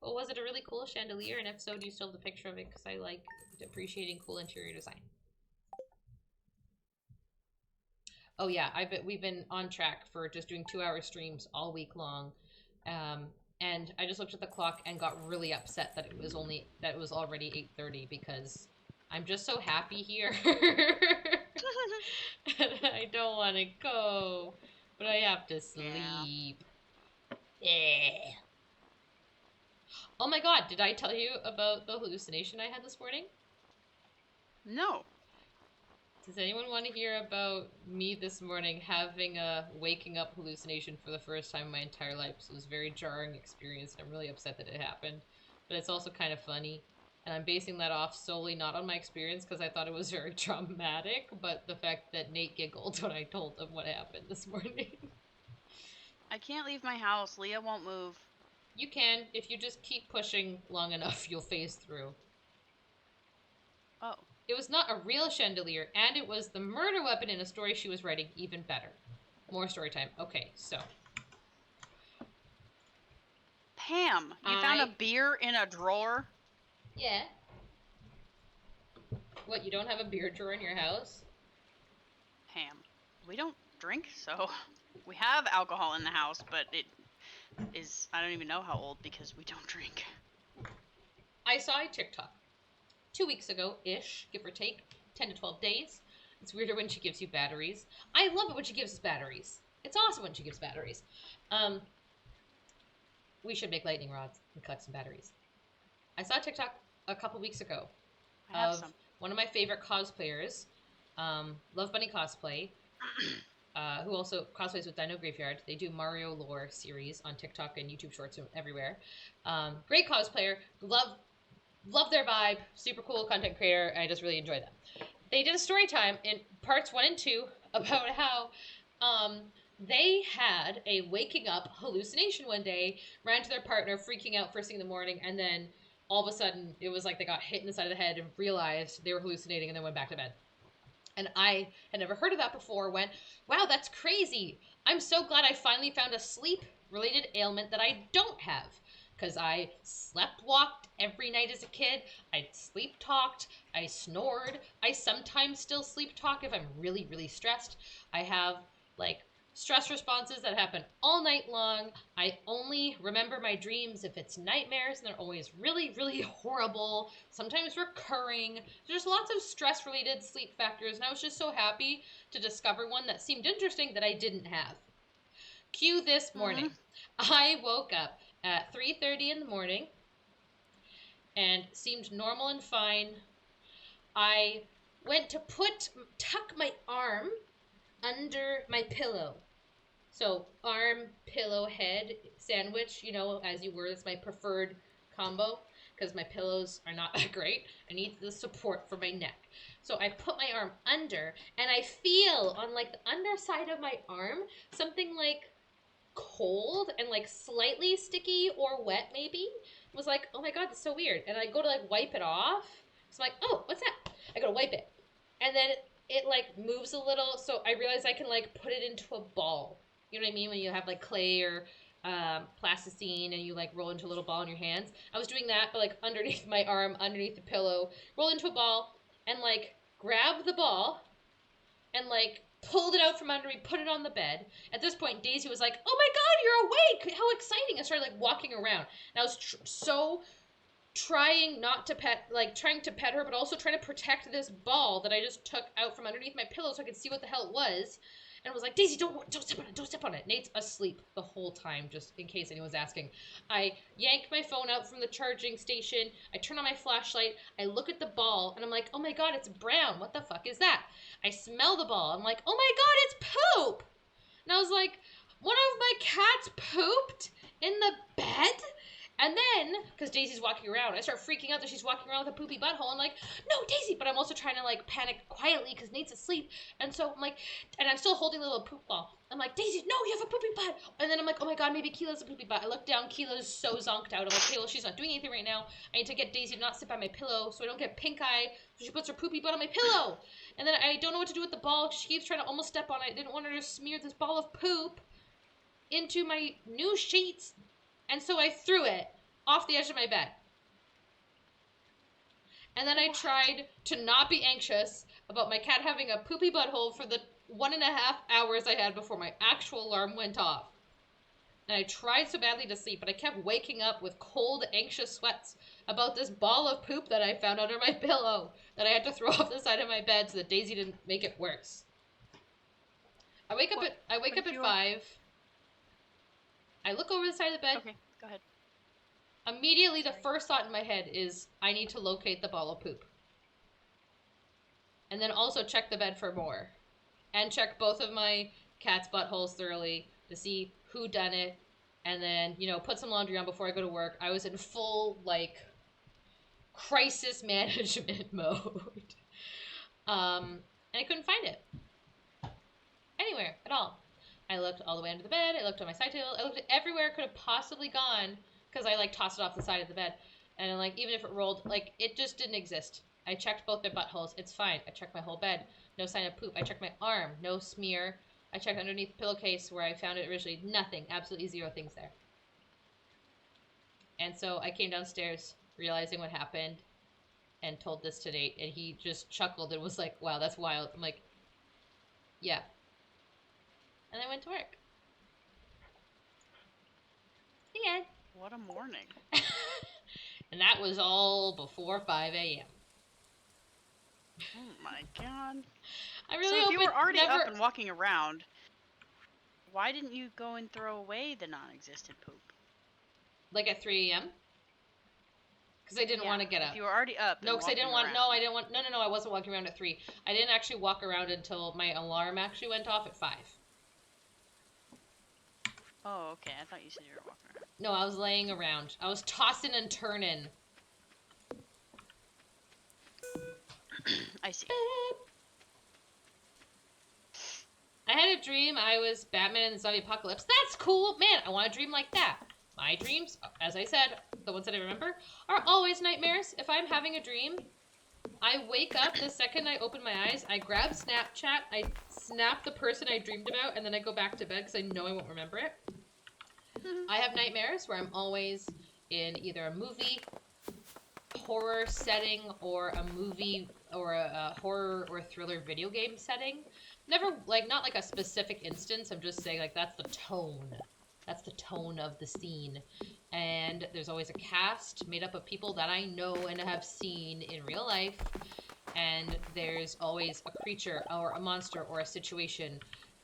Well, was it a really cool chandelier? And if so, do you still have the picture of it? Because I like appreciating cool interior design. Oh yeah, we've been on track for just doing 2-hour streams all week long, and I just looked at the clock and got really upset that it was already 8:30 because I'm just so happy here. I don't want to go, but I have to sleep. Yeah. Oh my god, did I tell you about the hallucination I had this morning? No. Does anyone want to hear about me this morning having a waking up hallucination for the first time in my entire life? So it was a very jarring experience, and I'm really upset that it happened. But it's also kind of funny. And I'm basing that off solely not on my experience because I thought it was very traumatic, but the fact that Nate giggled when I told him what happened this morning. I can't leave my house. Leah won't move. You can. If you just keep pushing long enough, you'll phase through. Oh. It was not a real chandelier, and it was the murder weapon in a story she was writing. Even better. More story time. Okay, so. Pam, you found a beer in a drawer? Yeah. What, you don't have a beer drawer in your house? Pam, we don't drink, so we have alcohol in the house, but is, I don't even know how old because we don't drink. I saw a TikTok 2 weeks ago-ish, give or take, 10 to 12 days. It's weirder when she gives you batteries. I love it when she gives us batteries. It's awesome when she gives batteries. We should make lightning rods and collect some batteries. I saw a TikTok a couple weeks ago I have of some. one of my favorite cosplayers, Love Bunny Cosplay, who also cosplays with Dino Graveyard. They do Mario lore series on TikTok and YouTube Shorts and everywhere. Great cosplayer. Love their vibe. Super cool content creator. I just really enjoy them. They did a story time in parts 1 and 2 about how they had a waking up hallucination one day, ran to their partner, freaking out first thing in the morning, and then all of a sudden it was like they got hit in the side of the head and realized they were hallucinating and then went back to bed. And I had never heard of that before. Went, wow, that's crazy. I'm so glad I finally found a sleep related ailment that I don't have. Because I slept walked every night as a kid. I sleep talked. I snored. I sometimes still sleep talk if I'm really, really stressed. I have like stress responses that happen all night long. I only remember my dreams if it's nightmares, and they're always really, really horrible, sometimes recurring. There's lots of stress related sleep factors, and I was just so happy to discover one that seemed interesting that I didn't have. Cue this morning. I woke up at 3:30 in the morning and seemed normal and fine. I went to tuck my arm under my pillow. So arm, pillow, head sandwich, as you were, that's my preferred combo because my pillows are not that great. I need the support for my neck. So I put my arm under and I feel on like the underside of my arm something like cold and like slightly sticky or wet maybe. I was like, oh my god, that's so weird. And I go to like wipe it off. So I'm like, oh, what's that? I go to wipe it. And then it like moves a little, so I realize I can like put it into a ball. You know what I mean? When you have like clay or plasticine and you like roll into a little ball in your hands. I was doing that, but like underneath my arm, underneath the pillow, roll into a ball and like grab the ball and like pulled it out from under me, put it on the bed. At this point, Daisy was like, "Oh my god, you're awake! How exciting!" I started like walking around, and I was so trying not to trying to pet her, but also trying to protect this ball that I just took out from underneath my pillow so I could see what the hell it was. And I was like, Daisy, don't step on it, don't step on it. Nate's asleep the whole time, just in case anyone's asking. I yank my phone out from the charging station. I turn on my flashlight. I look at the ball, and I'm like, oh my god, it's brown. What the fuck is that? I smell the ball. I'm like, oh my god, it's poop. And I was like, one of my cats pooped in the bed? And then, because Daisy's walking around, I start freaking out that she's walking around with a poopy butthole. I'm like, no, Daisy! But I'm also trying to, like, panic quietly because Nate's asleep. And so I'm like, and I'm still holding the little poop ball. I'm like, Daisy, no, you have a poopy butt! And then I'm like, oh my god, maybe Keela's a poopy butt. I look down, Keela's so zonked out. I'm like, okay, well, she's not doing anything right now. I need to get Daisy to not sit by my pillow so I don't get pink eye. So she puts her poopy butt on my pillow. And then I don't know what to do with the ball. She keeps trying to almost step on it. I didn't want her to smear this ball of poop into my new sheets. And so I threw it off the edge of my bed. And then I tried to not be anxious about my cat having a poopy butthole for the 1.5 hours I had before my actual alarm went off. And I tried so badly to sleep, but I kept waking up with cold, anxious sweats about this ball of poop that I found under my pillow that I had to throw off the side of my bed so that Daisy didn't make it worse. I wake up at 5. I look over the side of the bed. Okay, go ahead. Immediately, the first thought in my head is, I need to locate the ball of poop. And then also check the bed for more. And check both of my cat's buttholes thoroughly to see who done it. And then, put some laundry on before I go to work. I was in full, crisis management mode. And I couldn't find it. Anywhere at all. I looked all the way under the bed. I looked on my side table. I looked at everywhere it could have possibly gone. Because I, tossed it off the side of the bed. And, even if it rolled, it just didn't exist. I checked both their buttholes. It's fine. I checked my whole bed. No sign of poop. I checked my arm. No smear. I checked underneath the pillowcase where I found it originally. Nothing. Absolutely zero things there. And so I came downstairs, realizing what happened, and told this to Nate. And he just chuckled and was like, wow, that's wild. I'm like, yeah. And I went to work. again. What a morning. And that was all before 5 a.m. Oh my god. I really So if hope you were it already never... up and walking around, why didn't you go and throw away the non-existent poop? Like at 3 a.m.? Because I didn't want to get up. If you were already up No, and because I didn't walking want... around. No, I didn't want... No, I wasn't walking around at 3. I didn't actually walk around until my alarm actually went off at 5. Oh, okay. I thought you said you were walking around. No, I was laying around. I was tossing and turning. I see. I had a dream I was Batman in the zombie apocalypse. That's cool! Man, I want a dream like that. My dreams, as I said, the ones that I remember, are always nightmares. If I'm having a dream, I wake up the second I open my eyes, I grab Snapchat, I snap the person I dreamed about, and then I go back to bed because I know I won't remember it. I have nightmares where I'm always in either a movie, horror setting, or a movie, or a horror or thriller video game setting. Never, like, not like a specific instance, I'm just saying, like, that's the tone. That's the tone of the scene. And there's always a cast made up of people that I know and have seen in real life. And there's always a creature or a monster or a situation.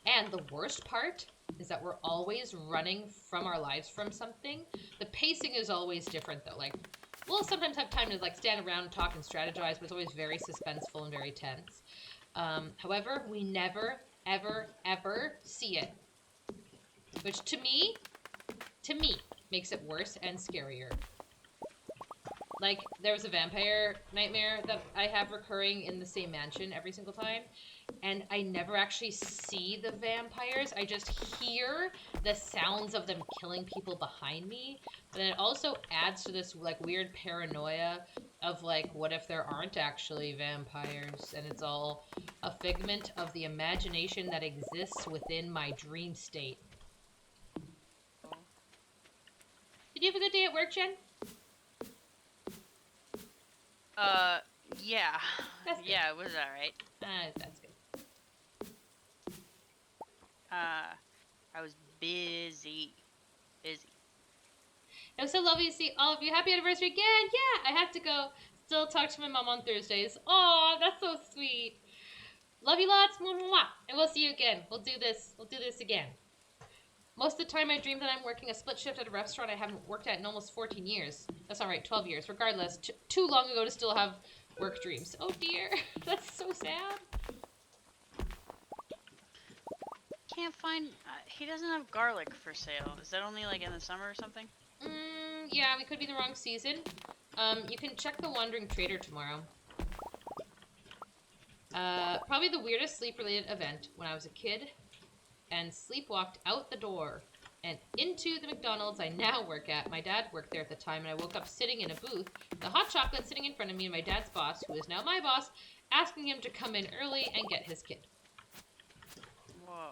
And the worst part is that we're always running from our lives from something. The pacing is always different, though. Like, we'll sometimes have time to, like, stand around and talk and strategize, but it's always very suspenseful and very tense. However, we never, ever, ever see it. Which, to me, makes it worse and scarier. Like, there was a vampire nightmare that I have recurring in the same mansion every single time. And I never actually see the vampires. I just hear the sounds of them killing people behind me. But then it also adds to this, like, weird paranoia of, like, what if there aren't actually vampires? And it's all a figment of the imagination that exists within my dream state. Did you have a good day at work, Jen? Yeah. That's good. Yeah, it was alright. That's good. I was busy. It was so lovely to see all of you. Happy anniversary again! Yeah, I have to go. Still talk to my mom on Thursdays. Oh, that's so sweet. Love you lots. Mwah, mwah, mwah. And we'll see you again. We'll do this. We'll do this again. Most of the time I dream that I'm working a split shift at a restaurant I haven't worked at in almost 14 years. That's alright, 12 years. Regardless, too long ago to still have work dreams. Oh dear, that's so sad. Can't find... he doesn't have garlic for sale. Is that only, like, in the summer or something? Yeah, we could be the wrong season. You can check the Wandering Trader tomorrow. Probably the weirdest sleep-related event when I was a kid and sleepwalked out the door and into the McDonald's I now work at. My dad worked there at the time, and I woke up sitting in a booth, the hot chocolate sitting in front of me, and my dad's boss, who is now my boss, asking him to come in early and get his kid. Whoa.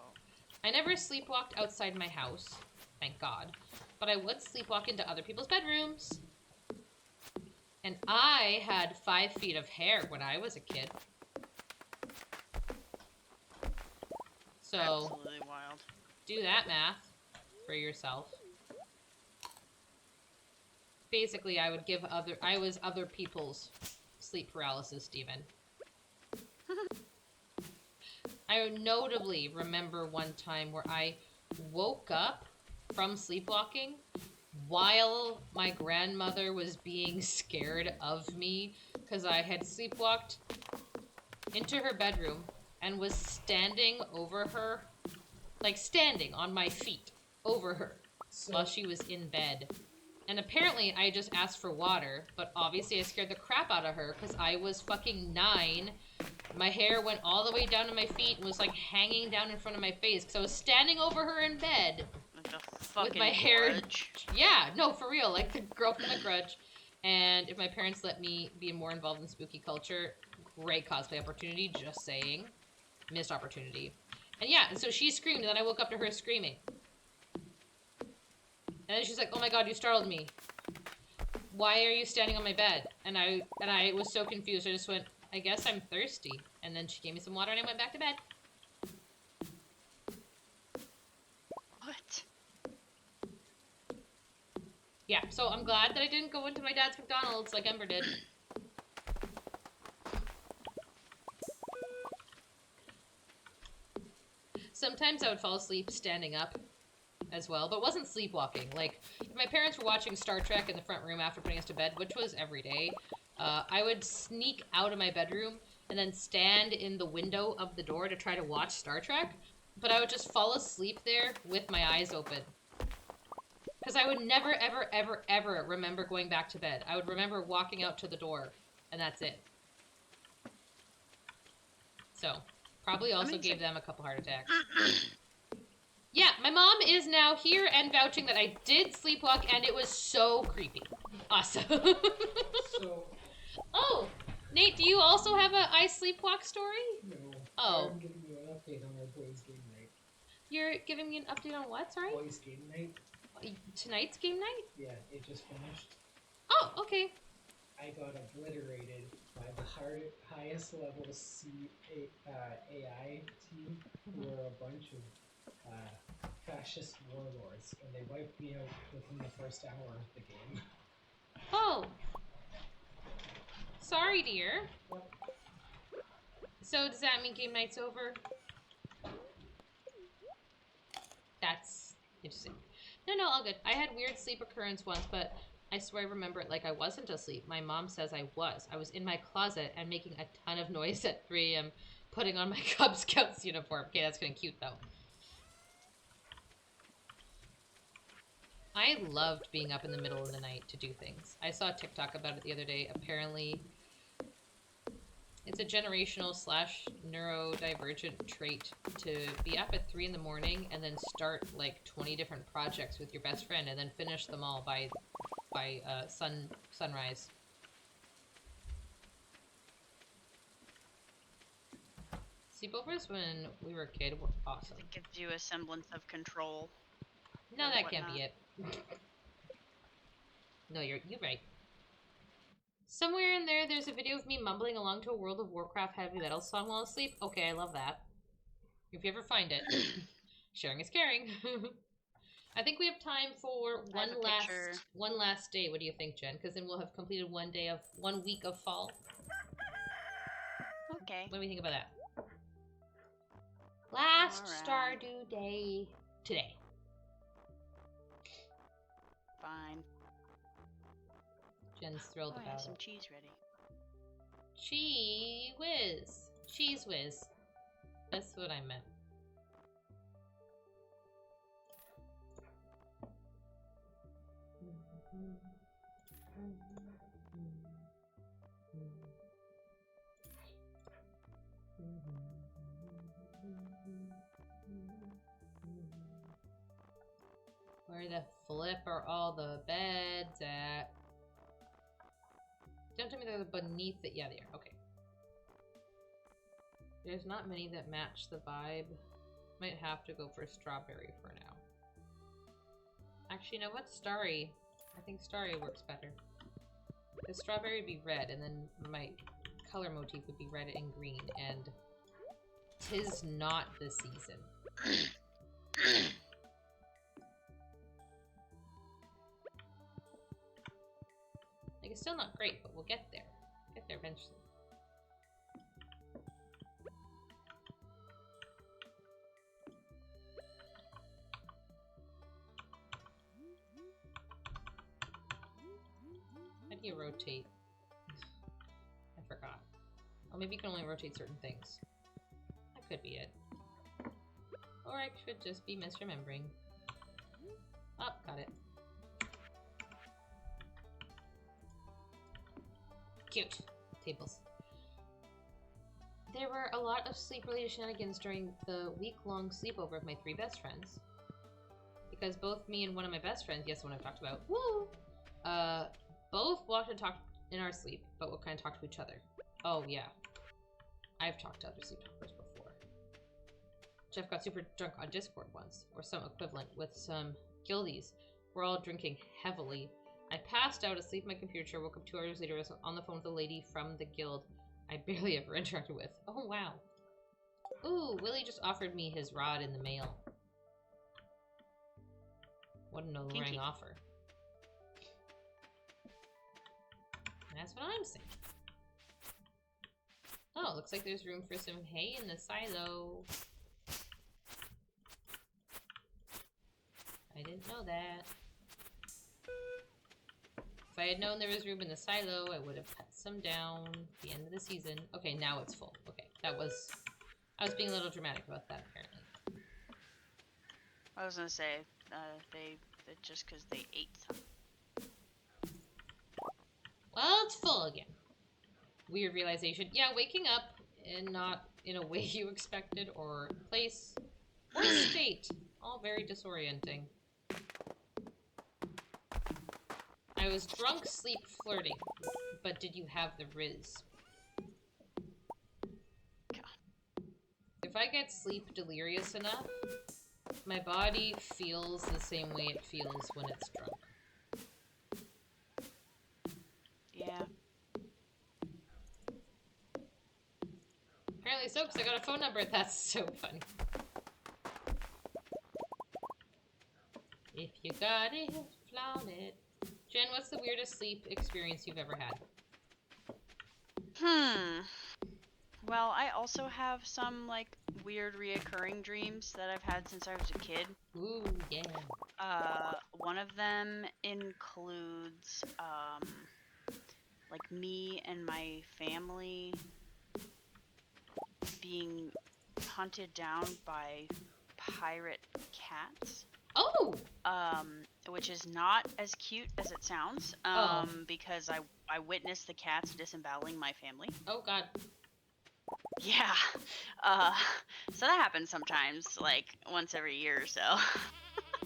I never sleepwalked outside my house, thank God, but I would sleepwalk into other people's bedrooms. And I had 5 feet of hair when I was a kid. So, Absolutely wild. do that math for yourself. Basically, I was other people's sleep paralysis demon. I notably remember one time where I woke up from sleepwalking while my grandmother was being scared of me because I had sleepwalked into her bedroom and was standing over her, like standing on my feet over her while she was in bed. And apparently I just asked for water, but obviously I scared the crap out of her because I was fucking 9. My hair went all the way down to my feet and was like hanging down in front of my face because I was standing over her in bed. Like a fucking with my hair. grudge. Yeah, no, for real, like the girl from The Grudge. And if my parents let me be more involved in spooky culture, great cosplay opportunity, just saying. Missed opportunity. And yeah, and so she screamed, and then I woke up to her screaming. And then she's like, "Oh my god, you startled me. Why are you standing on my bed?" And I was so confused, I just went, "I guess I'm thirsty." And then she gave me some water and I went back to bed. What? Yeah, so I'm glad that I didn't go into my dad's McDonald's like Ember did. Sometimes I would fall asleep standing up as well, but it wasn't sleepwalking. Like, if my parents were watching Star Trek in the front room after putting us to bed, which was every day, I would sneak out of my bedroom and then stand in the window of the door to try to watch Star Trek, but I would just fall asleep there with my eyes open. Because I would never, ever, ever, ever remember going back to bed. I would remember walking out to the door, and that's it. So, probably also gave them a couple heart attacks. Yeah, my mom is now here and vouching that I did sleepwalk, and it was so creepy. Awesome. So, Oh, Nate, do you also have a I sleepwalk story? no. Oh. I'm giving you an update on our boys' game night. You're giving me an update on what, sorry? Boys' game night? Tonight's game night? Yeah, it just finished. Oh, okay. I got obliterated by the highest level AI team, who are a bunch of fascist warlords, and they wiped me out within the first hour of the game. Oh. Sorry, dear. Yep. So does that mean game night's over? That's interesting. No, all good. I had weird sleep occurrence once, but I swear I remember it like I wasn't asleep. My mom says I was. I was in my closet and making a ton of noise at 3 a.m. putting on my Cub Scouts uniform. Okay, that's kind of cute, though. I loved being up in the middle of the night to do things. I saw a TikTok about it the other day. Apparently, it's a generational / neurodivergent trait to be up at 3 in the morning and then start like 20 different projects with your best friend and then finish them all by sunrise. Sleepovers when we were a kid were awesome. It gives you a semblance of control. No, that can't be it. No, you're right. Somewhere in there's a video of me mumbling along to a World of Warcraft heavy metal song while asleep. Okay, I love that. If you ever find it, sharing is caring. I think we have time for one last day. What do you think, Jen? Because then we'll have completed 1 week of fall. Okay. What do we think about that? Last Alright. Stardew Day today. Fine. Jen's thrilled I have about some it. cheese ready. Cheese whiz. That's what I meant. Where the flip are all the beds at? Don't tell me they're beneath it. Yeah, they are. Okay. There's not many that match the vibe. Might have to go for strawberry for now. Actually, you know what? Starry. I think Starry works better. The strawberry would be red, and then my color motif would be red and green, and 'tis not the season. Like, it's still not great, but we'll get there. Get there eventually. How do you rotate? I forgot. Oh, maybe you can only rotate certain things. That could be it. Or I could just be misremembering. Oh, got it. Cute. Tables. There were a lot of sleep-related shenanigans during the week-long sleepover of my 3 best friends. Because both me and one of my best friends, yes, the one I've talked about, woo! Both walked and talked in our sleep, but we'll kind of talk to each other. Oh, yeah. I've talked to other sleepwalkers before. Jeff got super drunk on Discord once, or some equivalent, with some guildies. We're all drinking heavily. I passed out asleep in my computer, woke up 2 hours later, was on the phone with a lady from the guild I barely ever interacted with. Oh, wow. Ooh, Willie just offered me his rod in the mail. What an alluring offer. That's what I'm saying. Oh, looks like there's room for some hay in the silo. I didn't know that. If I had known there was room in the silo, I would have cut some down at the end of the season. Okay, now it's full. Okay, I was being a little dramatic about that, apparently. I was gonna say, they just because they ate some. Well, it's full again. Weird realization. Yeah, waking up and not in a way you expected, or place, or state. All very disorienting. I was drunk, sleep, flirting. But did you have the Riz? If I get sleep delirious enough, my body feels the same way it feels when it's drunk. Yeah. Apparently so, because I got a phone number. That's so funny. If you got it, flaunt it. Jen, what's the weirdest sleep experience you've ever had? Well, I also have some, like, weird reoccurring dreams that I've had since I was a kid. Ooh, yeah. One of them includes, like, me and my family being hunted down by pirate cats. Oh! Which is not as cute as it sounds, because I witnessed the cats disemboweling my family. Oh, God. Yeah. So that happens sometimes, like, once every year or so.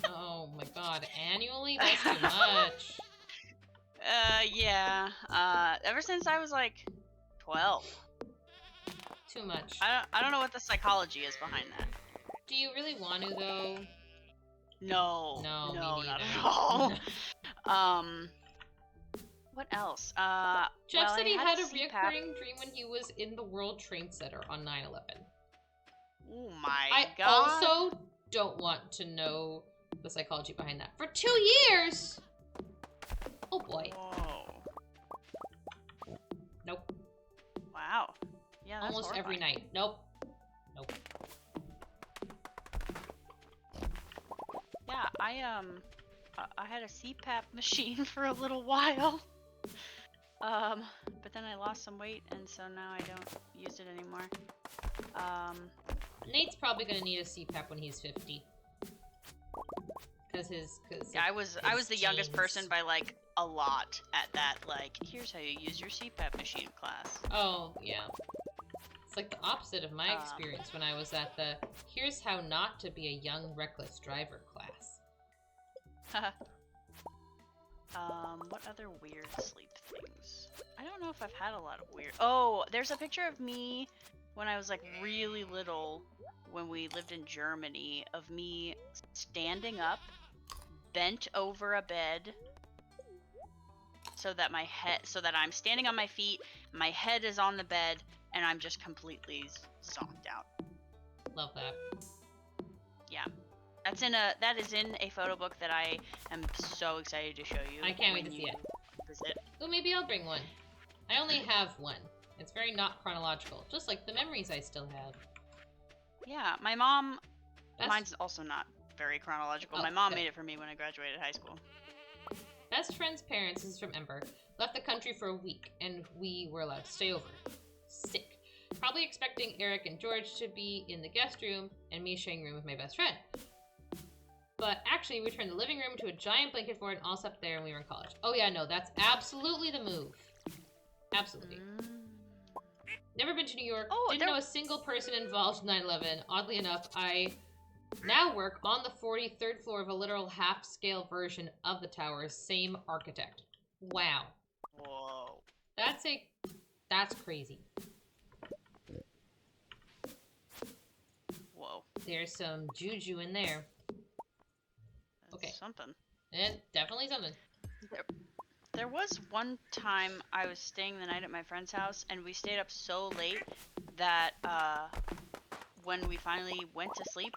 Oh, my God. Annually? That's too much. Yeah. Ever since I was, like, 12. Too much. I don't know what the psychology is behind that. Do you really want to, though? No, No, me not neither. at all. What else? Jeff well, said I he had a CPAP. reoccurring dream when he was in the World Trade Center on 9/11. Oh my I god. also don't want to know the psychology behind that. For 2 years? Oh boy. Whoa. Nope. Wow. Yeah, that's Almost every horrifying. night. Nope. Nope. Yeah, I had a CPAP machine for a little while. But then I lost some weight, and so now I don't use it anymore. Nate's probably gonna need a CPAP when he's 50. Yeah, I was the youngest person by like a lot at that. Like, here's how you use your CPAP machine class. Oh, yeah. It's like the opposite of my experience when I was at the here's how not to be a young, reckless driver class. What other weird sleep things? I don't know if I've had a lot of weird. Oh, there's a picture of me when I was like really little when we lived in Germany of me standing up, bent over a bed so that I'm standing on my feet, my head is on the bed, and I'm just completely zonked out. Love that. Yeah. That is in a photo book that I am so excited to show you. I can't wait to see it. Visit. Oh, maybe I'll bring one. I only have one. It's very not chronological, just like the memories I still have. Yeah, my mom. Mine's also not very chronological. Oh, my mom good. made it for me when I graduated high school. Best friend's parents, this is from Ember, left the country for a week, and we were allowed to stay over. Sick. Probably expecting Eric and George to be in the guest room, and me sharing room with my best friend. But actually, we turned the living room to a giant blanket fort and all slept there when we were in college. Oh yeah, no, that's absolutely the move. Absolutely. Never been to New York. Oh, Didn't know a single person involved in 9/11. Oddly enough, I now work on the 43rd floor of a literal half-scale version of the tower. Same architect. Wow. Whoa. That's crazy. Whoa. There's some juju in there. That's Okay. something. And definitely something. There was one time I was staying the night at my friend's house, and we stayed up so late that when we finally went to sleep,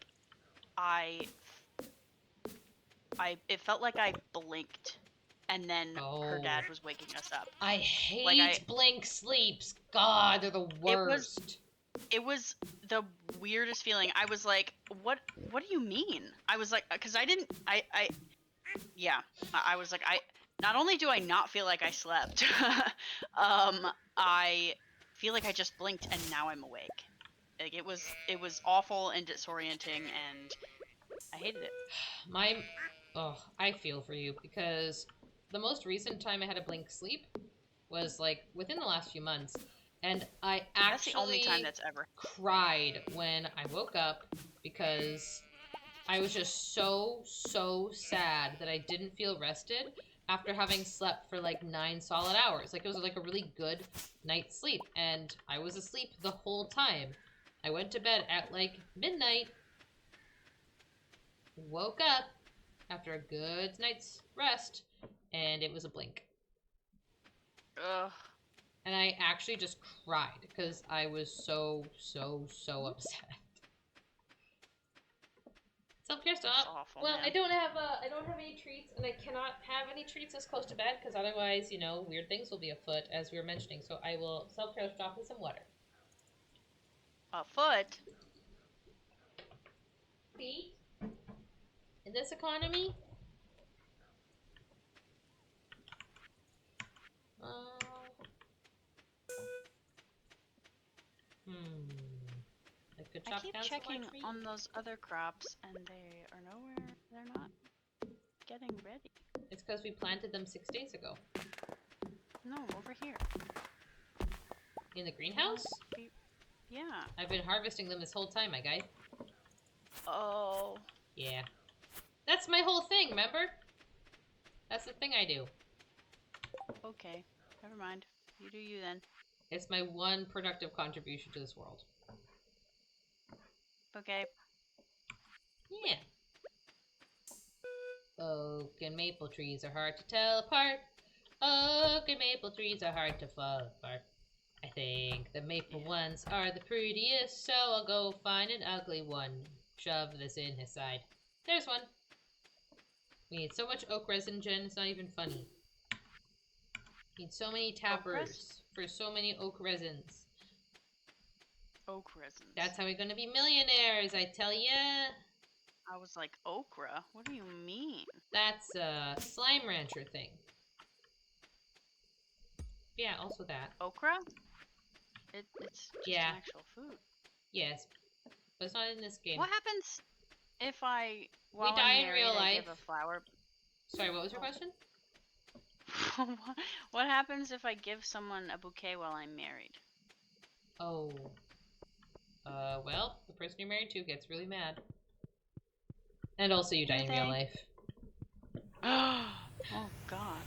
it felt like I blinked and then her Oh. dad was waking us up. I hate blink sleeps. God, they're the worst. It was the weirdest feeling. I was like, what do you mean? I was like, because I didn't, yeah, I was like, not only do I not feel like I slept, I feel like I just blinked and now I'm awake. Like it was awful and disorienting, and I hated it. I feel for you, because the most recent time I had a blink sleep was like within the last few months, and I That's the only time actually that's ever. cried when I woke up because I was just so sad that I didn't feel rested after having slept for like 9 solid hours. Like it was like a really good night's sleep, and I was asleep the whole time. I went to bed at like midnight, woke up after a good night's rest, and it was a blink. Ugh. And I actually just cried because I was so upset. Self-care stop. Awful, Well, man. I don't have any treats, and I cannot have any treats this close to bed because otherwise, you know, weird things will be afoot, as we were mentioning. So I will self-care stop with some water. Afoot? See? In this economy? I could I chop keep down some checking more trees. on those other crops, and they are nowhere. They're not getting ready. It's because we planted them 6 days ago. No, over here. In the greenhouse? Yeah. I've been harvesting them this whole time, my guy. Oh. Yeah. That's my whole thing, remember? That's the thing I do. Okay. Never mind. You do you then. It's my one productive contribution to this world. Okay. Yeah. Oak and maple trees are hard to tell apart. Oak and maple trees are hard to fall apart. I think the maple ones are the prettiest, so I'll go find an ugly one. Shove this in his side. There's one. We need so much oak resin, Jen, it's not even funny. Need so many tappers for so many oak resins. Oak resins. That's how we're gonna be millionaires, I tell ya. I was like, okra? What do you mean? That's a slime rancher thing. Yeah, also that. Okra? It's just Yeah. an actual food. Yes, but it's not in this game. What happens if I, while die I'm in married, real I life. give a flower? Sorry, what was your question? What happens if I give someone a bouquet while I'm married? Oh. Well, the person you're married to gets really mad. And also you die in real life. Oh, God.